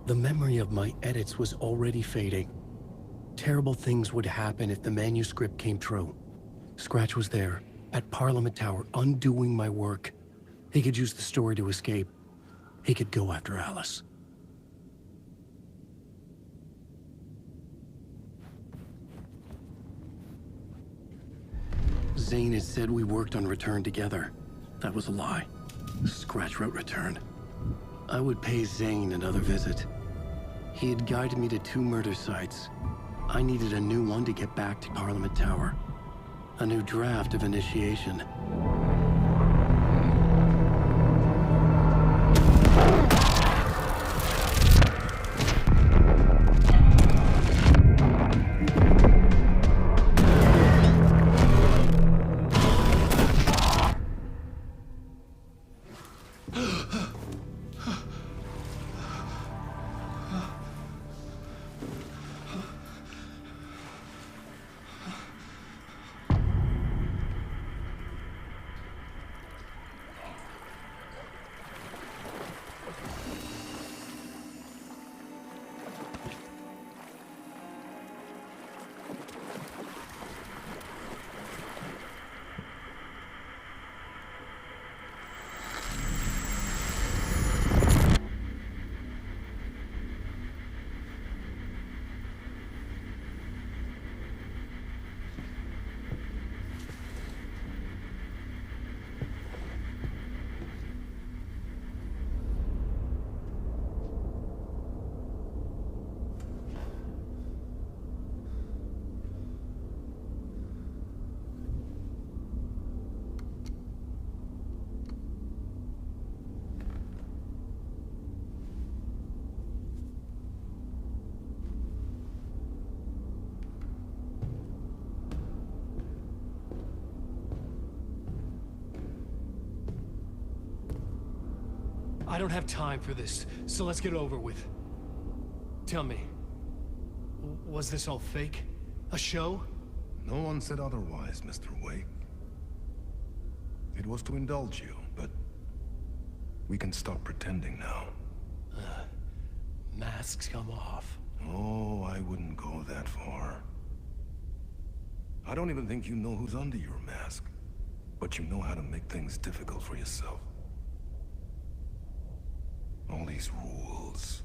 The memory of my edits was already fading. Terrible things would happen if the manuscript came true. Scratch was there, at Parliament Tower, undoing my work. He could use the story to escape. He could go after Alice. Zane had said we worked on Return together. That was a lie. Scratch wrote Return. I would pay Zane another visit. He had guided me to 2 murder sites. I needed a new one to get back to Parliament Tower. A new draft of initiation. I don't have time for this, so let's get it over with. Tell me, was this all fake? A show? No one said otherwise, Mr. Wake. It was to indulge you, but we can stop pretending now. Masks come off. Oh, I wouldn't go that far. I don't even think you know who's under your mask, but you know how to make things difficult for yourself. All these rules,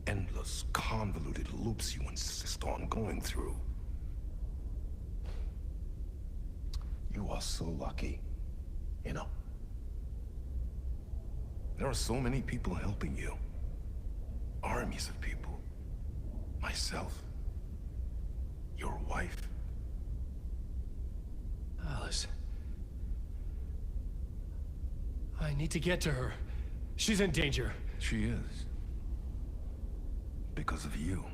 endless, convoluted loops you insist on going through. You are so lucky, you know. There are so many people helping you. Armies of people. Myself. Your wife. Alice. I need to get to her. She's in danger. She is. Because of you.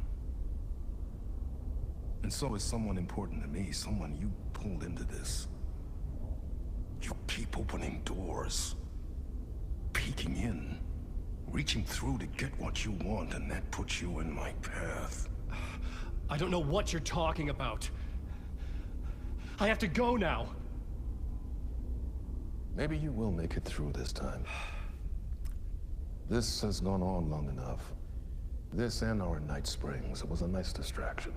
And so is someone important to me, someone you pulled into this. You keep opening doors, peeking in, reaching through to get what you want, and that puts you in my path. I don't know what you're talking about. I have to go now. Maybe you will make it through this time. This has gone on long enough. This and our night springs. It was a nice distraction.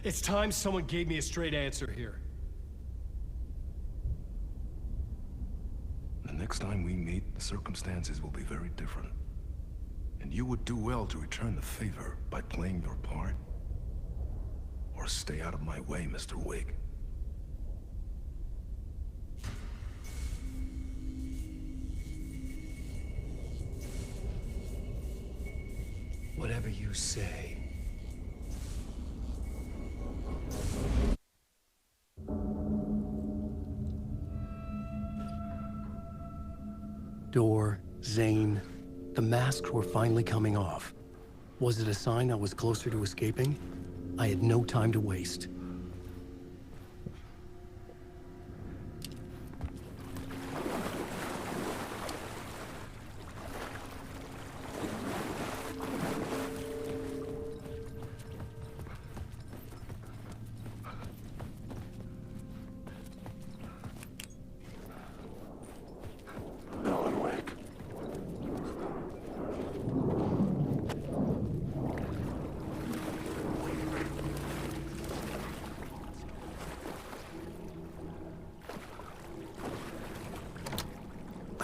It's time someone gave me a straight answer here. The next time we meet, the circumstances will be very different. And you would do well to return the favor by playing your part. Or stay out of my way, Mr. Wig. Whatever you say. Door, Zane, the masks were finally coming off. Was it a sign I was closer to escaping? I had no time to waste.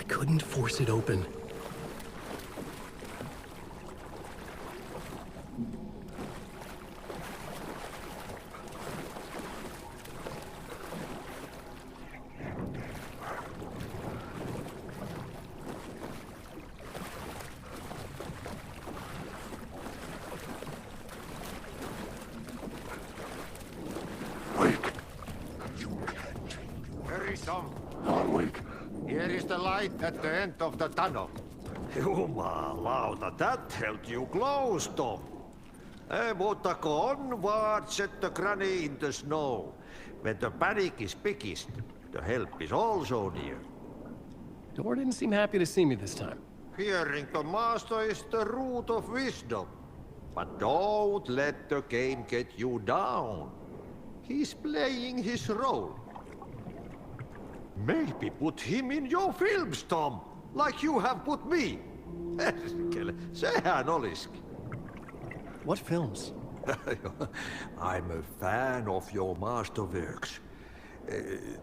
Couldn't force it open. Here is the light at the end of the tunnel. Jumalauta, that held you close, Tom. Mutta onward, set the granny in the snow. When the panic is biggest, the help is also near. Door didn't seem happy to see me this time. Hearing the master is the root of wisdom. But don't let the game get you down. He's playing his role. Maybe put him in your films, Tom, like you have put me. Sehän olisikin. What films? I'm a fan of your masterworks.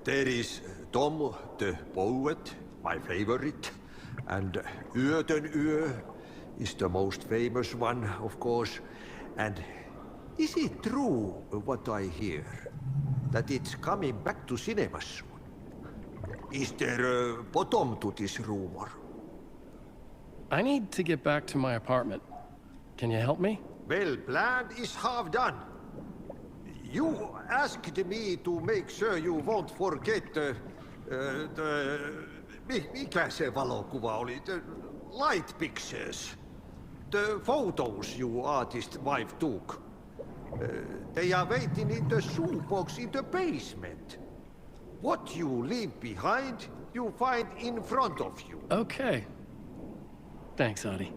There is Tom the Poet, my favorite, and Yöten Yö is the most famous one, of course. And is it true what I hear, that it's coming back to cinemas soon? Is there a bottom to this rumor? I need to get back to my apartment. Can you help me? Well, plan is half done. You asked me to make sure you won't forget mikä se valokuva oli? The light pictures. The photos you artist wife took. They are waiting in the shoebox in the basement. What you leave behind, you find in front of you. Okay. Thanks, Adi.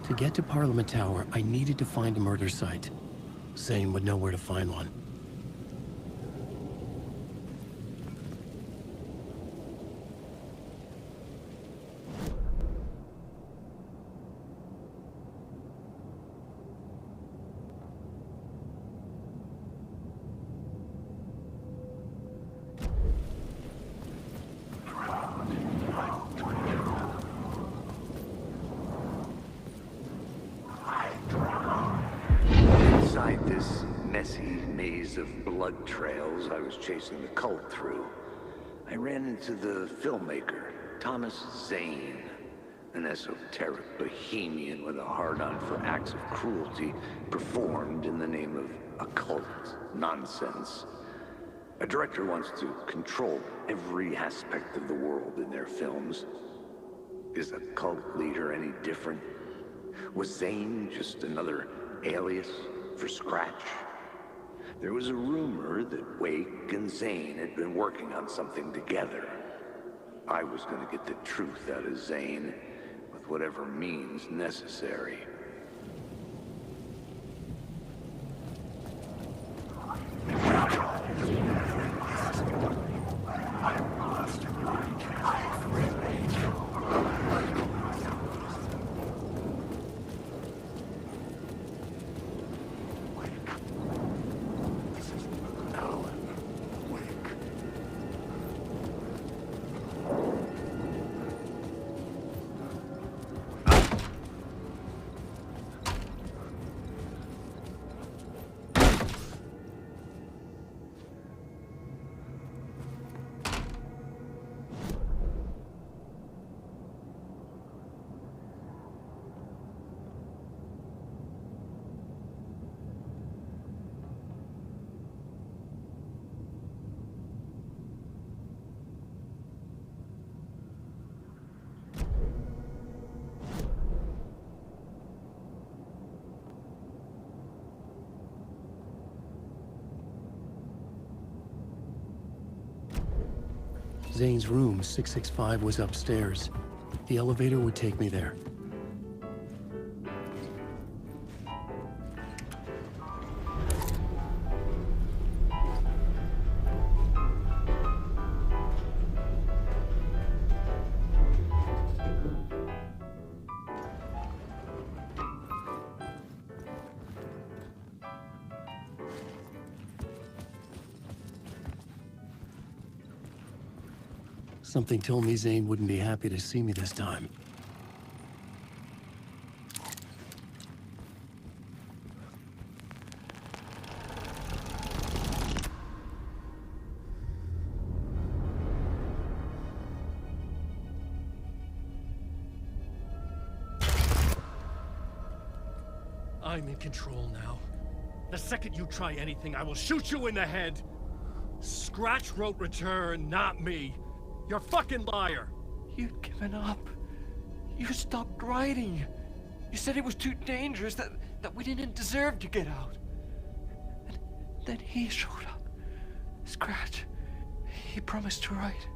To get to Parliament Tower, I needed to find a murder site. Zane would know where to find one. Inside this messy maze of blood trails I was chasing the cult through, I ran into the filmmaker, Thomas Zane, an esoteric bohemian with a hard-on for acts of cruelty performed in the name of occult nonsense. A director wants to control every aspect of the world in their films. Is a cult leader any different? Was Zane just another alias for Scratch? There was a rumor that Wake and Zane had been working on something together. I was going to get the truth out of Zane with whatever means necessary. Zane's room, 665, was upstairs. The elevator would take me there. Something told me Zane wouldn't be happy to see me this time. I'm in control now. The second you try anything, I will shoot you in the head! Scratch wrote Return, not me. You're a fucking liar! You'd given up. You stopped writing. You said it was too dangerous, that we didn't deserve to get out. And then he showed up. Scratch. He promised to write.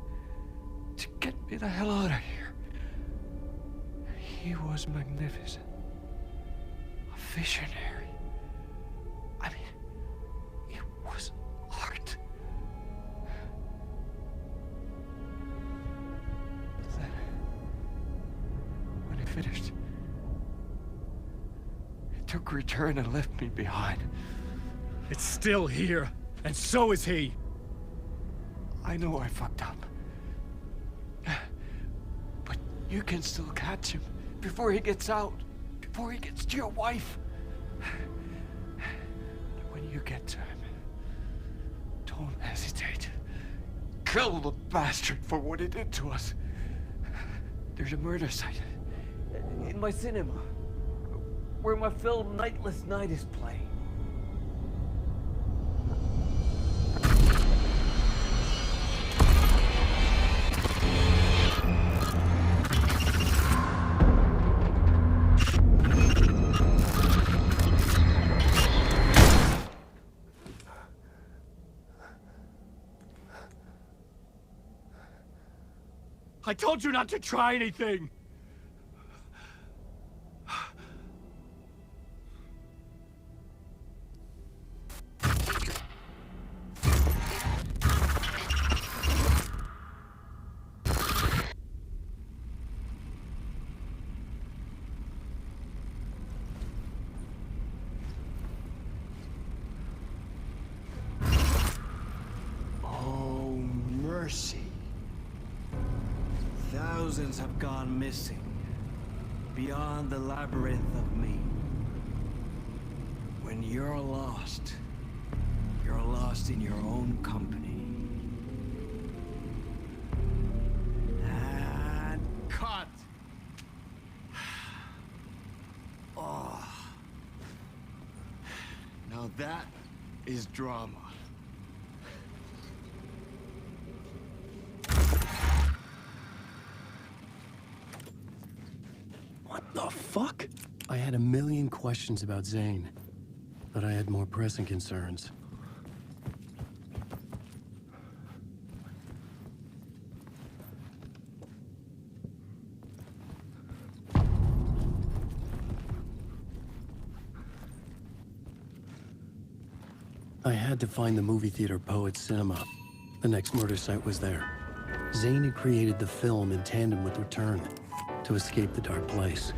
To get me the hell out of here. He was magnificent. A visionary. I mean, it was art. Then, when he finished, he took Return and left me behind. It's still here, and so is he. I know I fucked up. But you can still catch him before he gets out, before he gets to your wife. When you get to him, don't hesitate. Kill the bastard for what he did to us. There's a murder site in my cinema where my film Nightless Night is playing. I told you not to try anything! thousands have gone missing, beyond the labyrinth of me. When you're lost in your own company. And cut! Oh. Now that is drama. What the fuck? I had a million questions about Zane, but I had more pressing concerns. I had to find the movie theater Poet Cinema. The next murder site was there. Zane had created the film in tandem with Return to escape the dark place.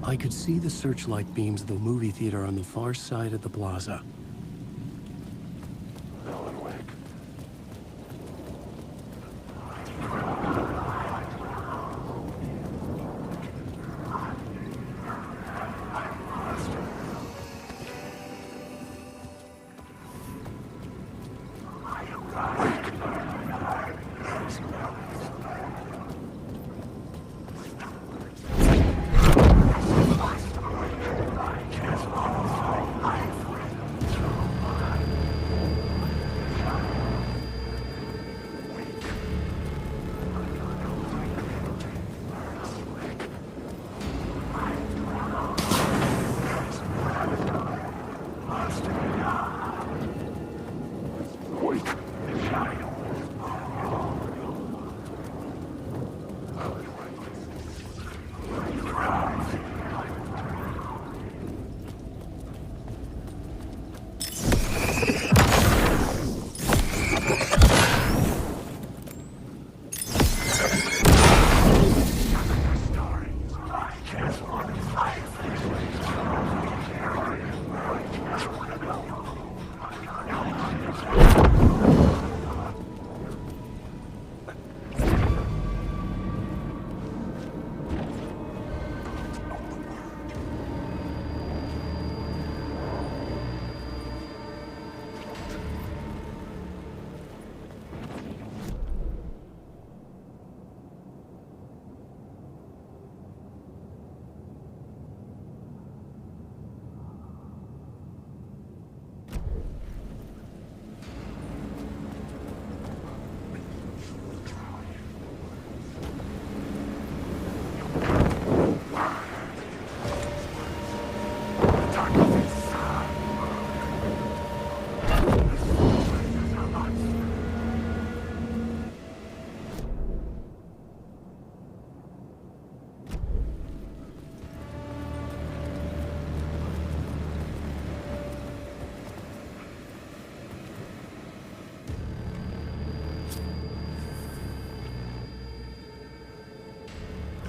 I could see the searchlight beams of the movie theater on the far side of the plaza.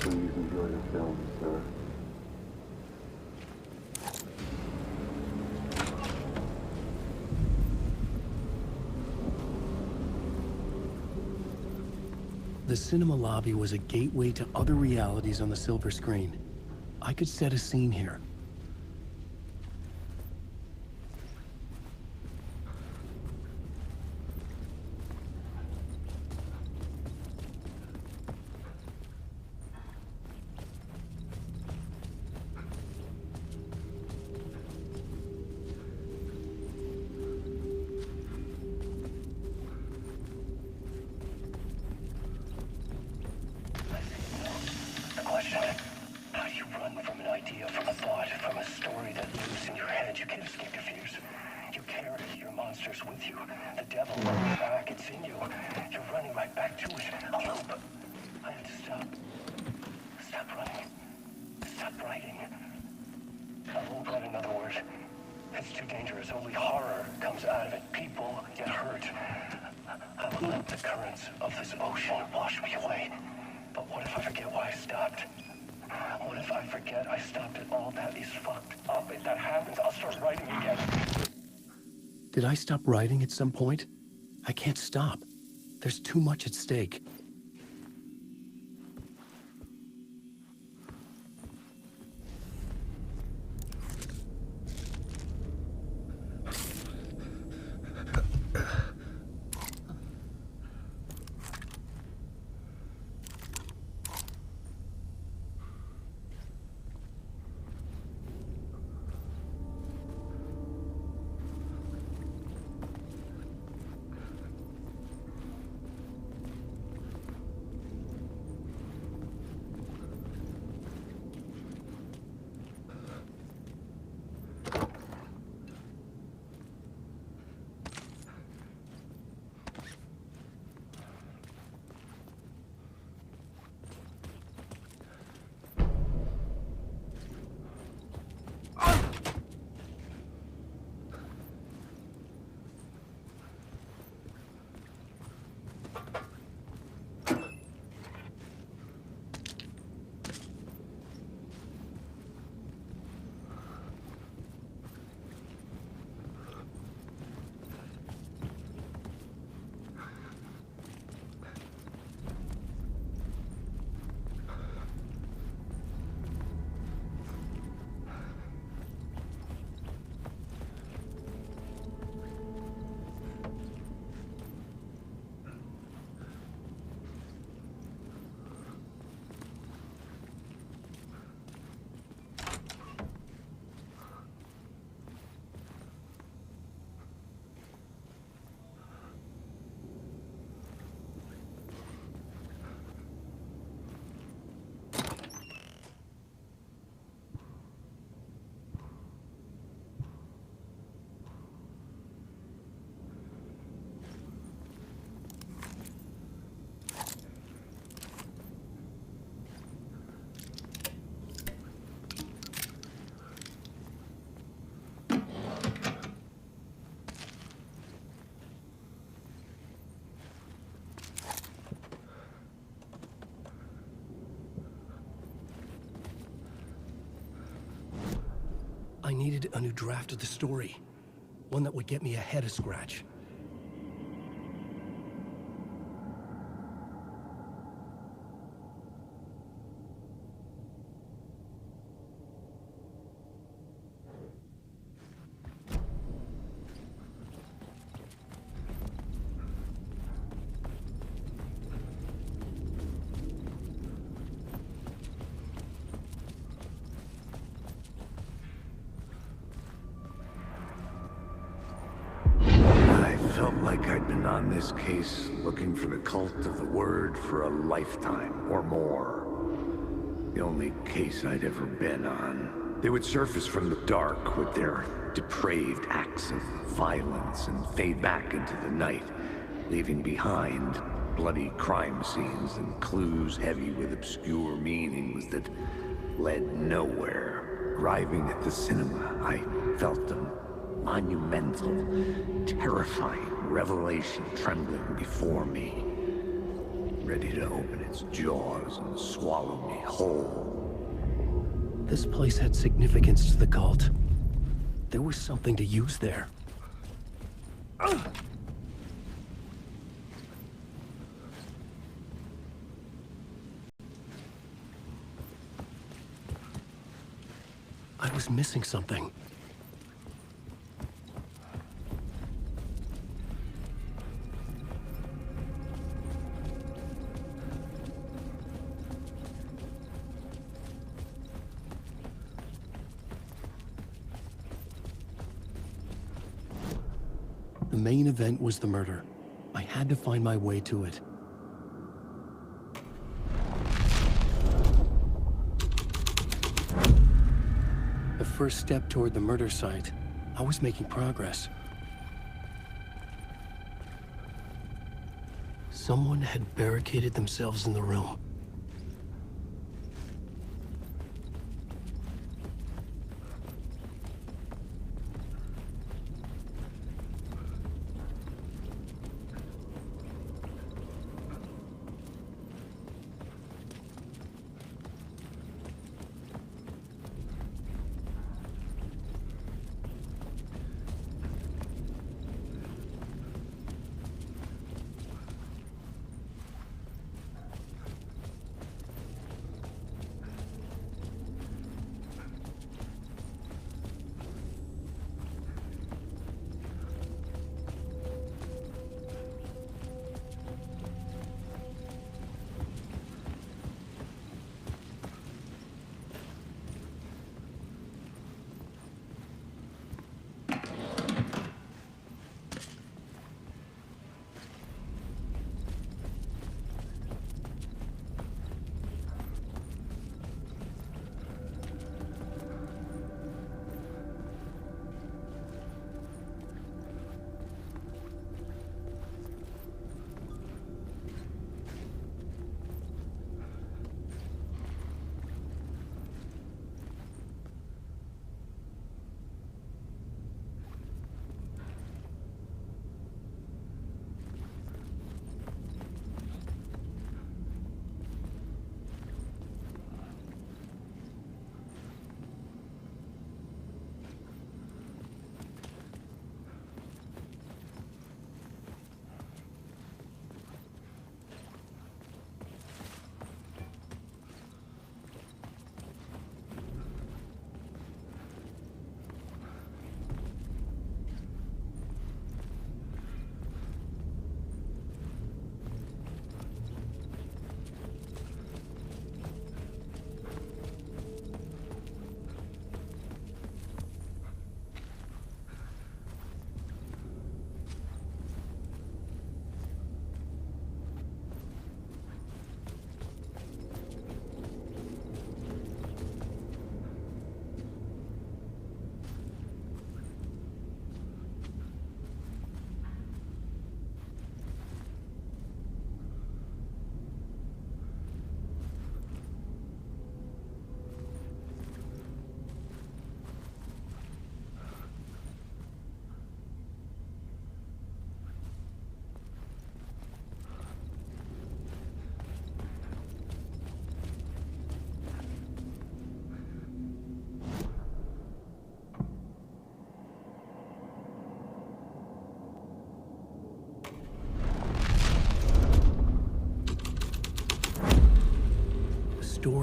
Please enjoy the film, sir. The cinema lobby was a gateway to other realities on the silver screen. I could set a scene here. With you. The devil runs back, it's in you. You're running right back to it. A loop. I have to stop. Stop running. stop writing. I won't write another word. It's too dangerous. Only horror comes out of it. People get hurt. I will let the currents of this ocean wash me away. But what if I forget why I stopped? What if I forget I stopped it all? That is fucked up. If that happens, I'll start writing again. Did I stop writing at some point? I can't stop. There's too much at stake. I needed a new draft of the story. One that would get me ahead of Scratch. On this case, looking for the cult of the word for a lifetime or more. The only case I'd ever been on. They would surface from the dark with their depraved acts of violence and fade back into the night, leaving behind bloody crime scenes and clues heavy with obscure meanings that led nowhere. Arriving at the cinema, I felt a monumental, terrifying revelation trembling before me, ready to open its jaws and swallow me whole. This place had significance to the cult. There was something to use there. I was missing something. The main event was the murder. I had to find my way to it. The first step toward the murder site. I was making progress. Someone had barricaded themselves in the room.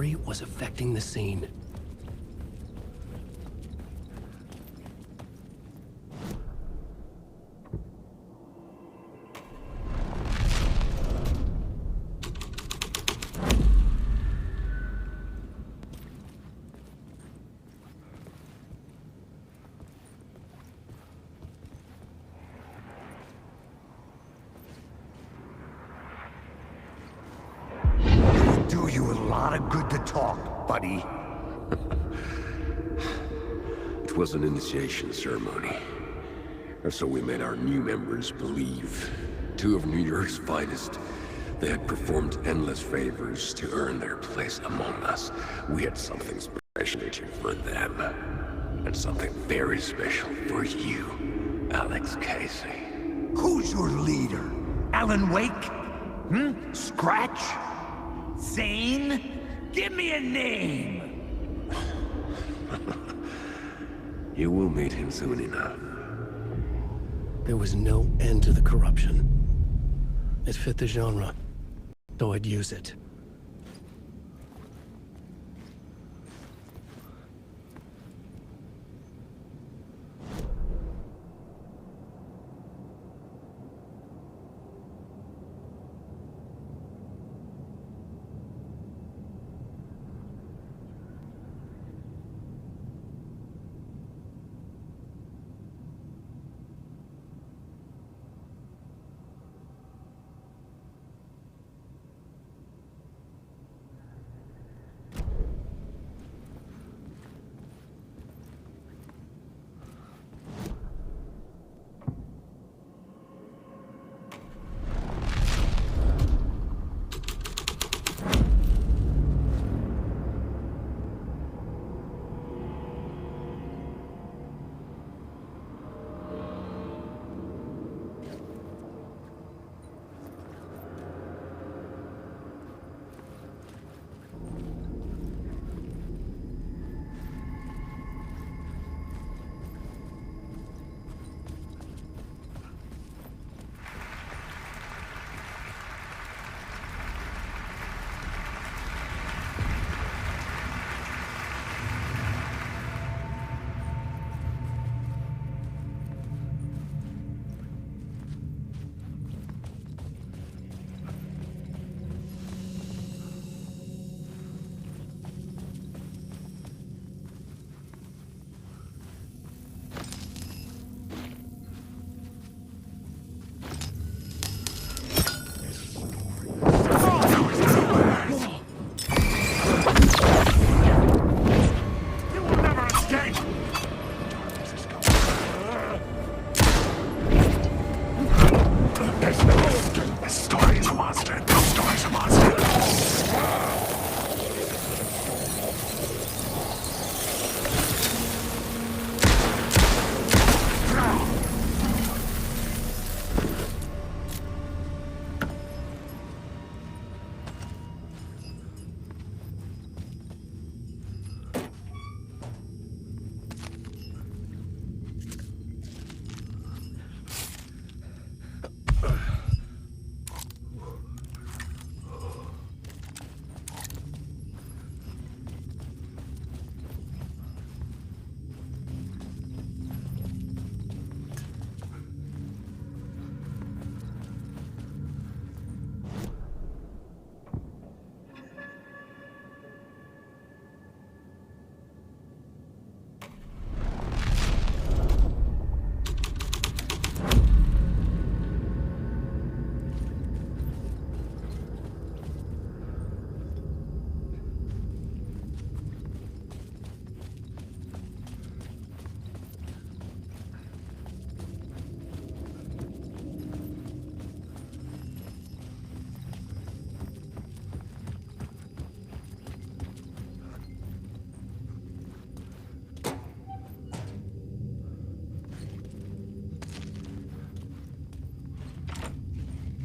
story was affecting the scene. Do you a lot of good to talk, buddy. It was an initiation ceremony. Or so we made our new members believe. Two of New York's finest. They had performed endless favors to earn their place among us. We had something special for them. And something very special for you, Alex Casey. Who's your leader? Alan Wake? Scratch? Zane? Give me a name! You will meet him soon enough. There was no end to the corruption. It fit the genre, so I'd use it.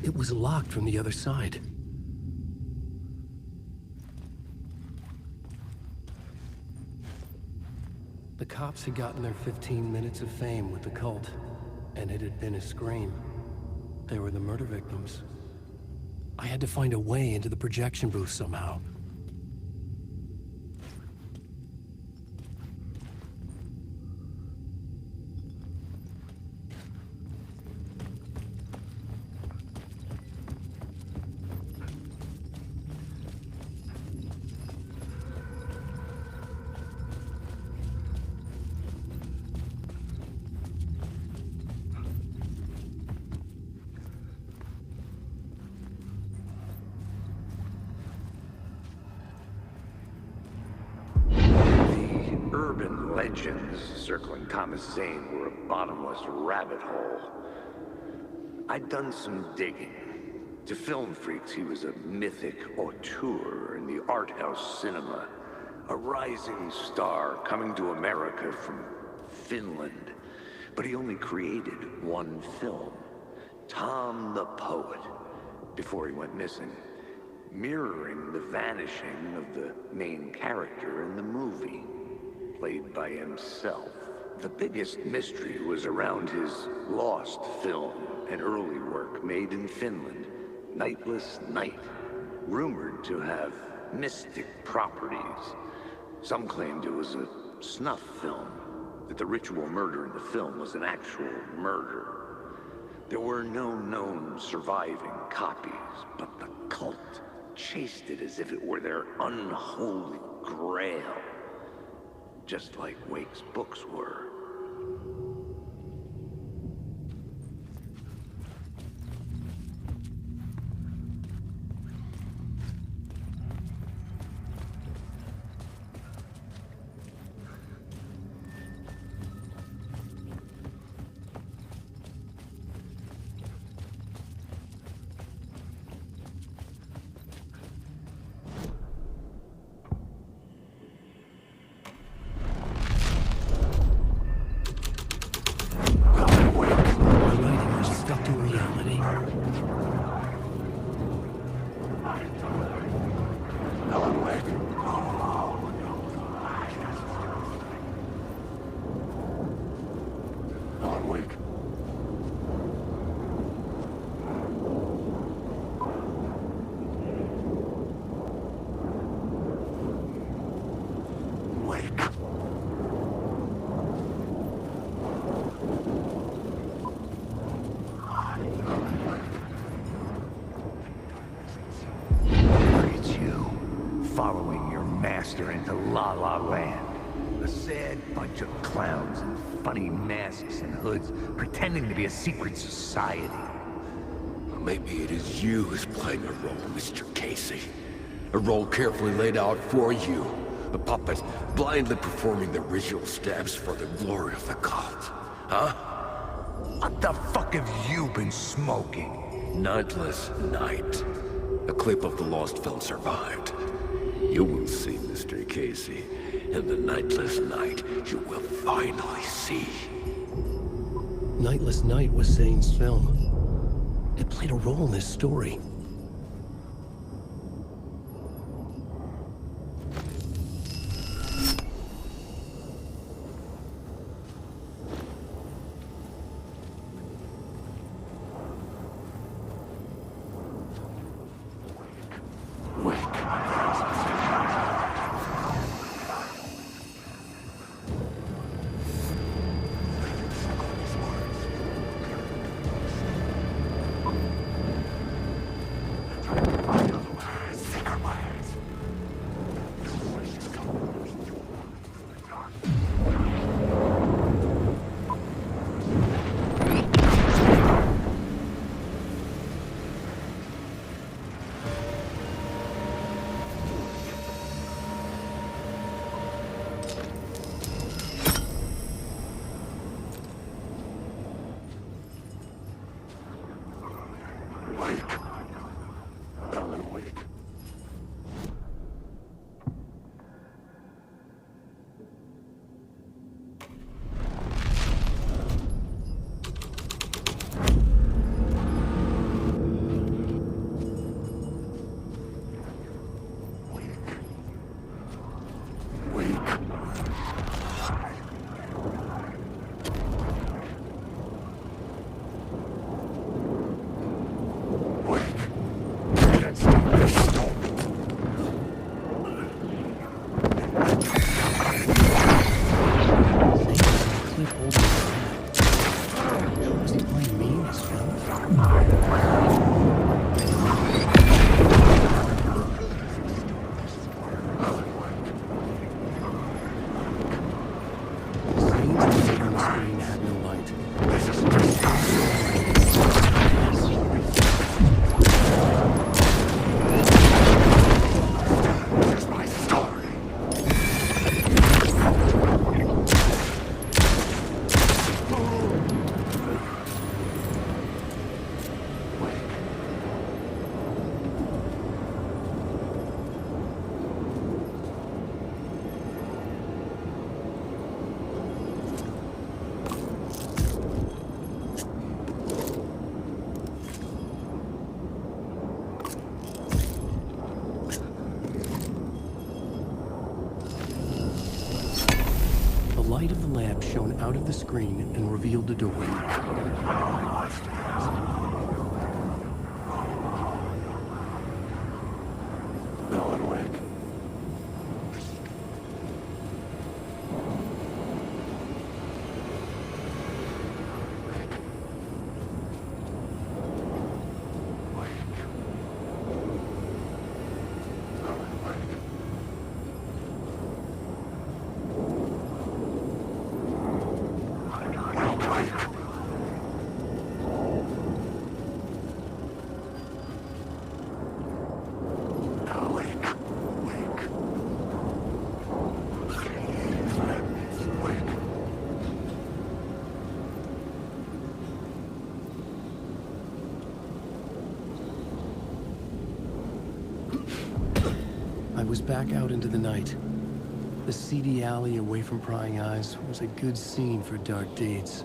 It was locked from the other side. The cops had gotten their 15 minutes of fame with the cult, and it had been a scream. They were the murder victims. I had to find a way into the projection booth somehow. mentions circling Thomas Zane were a bottomless rabbit hole. I'd done some digging. To film freaks, he was a mythic auteur in the art house cinema. A rising star coming to America from Finland. But he only created one film, Tom the Poet, before he went missing, mirroring the vanishing of the main character in the movie, played by himself. The biggest mystery was around his lost film, an early work made in Finland, Nightless Night, rumored to have mystic properties. Some claimed it was a snuff film, that the ritual murder in the film was an actual murder. There were no known surviving copies, but the cult chased it as if it were their unholy grail, just like Wake's books were. Following your master into La La Land. A sad bunch of clowns in funny masks and hoods, pretending to be a secret society. Maybe it is you who's playing a role, Mr. Casey. A role carefully laid out for you. A puppet blindly performing the ritual steps for the glory of the cult. Huh? What the fuck have you been smoking? Nightless Night. A clip of the lost film survived. You will see, Mr. Casey. In the Nightless Night, you will finally see. Nightless Night was Zane's film. It played a role in this story. out of the screen and revealed the door. Alan Wake. I was back out into the night. The seedy alley away from prying eyes was a good scene for dark deeds.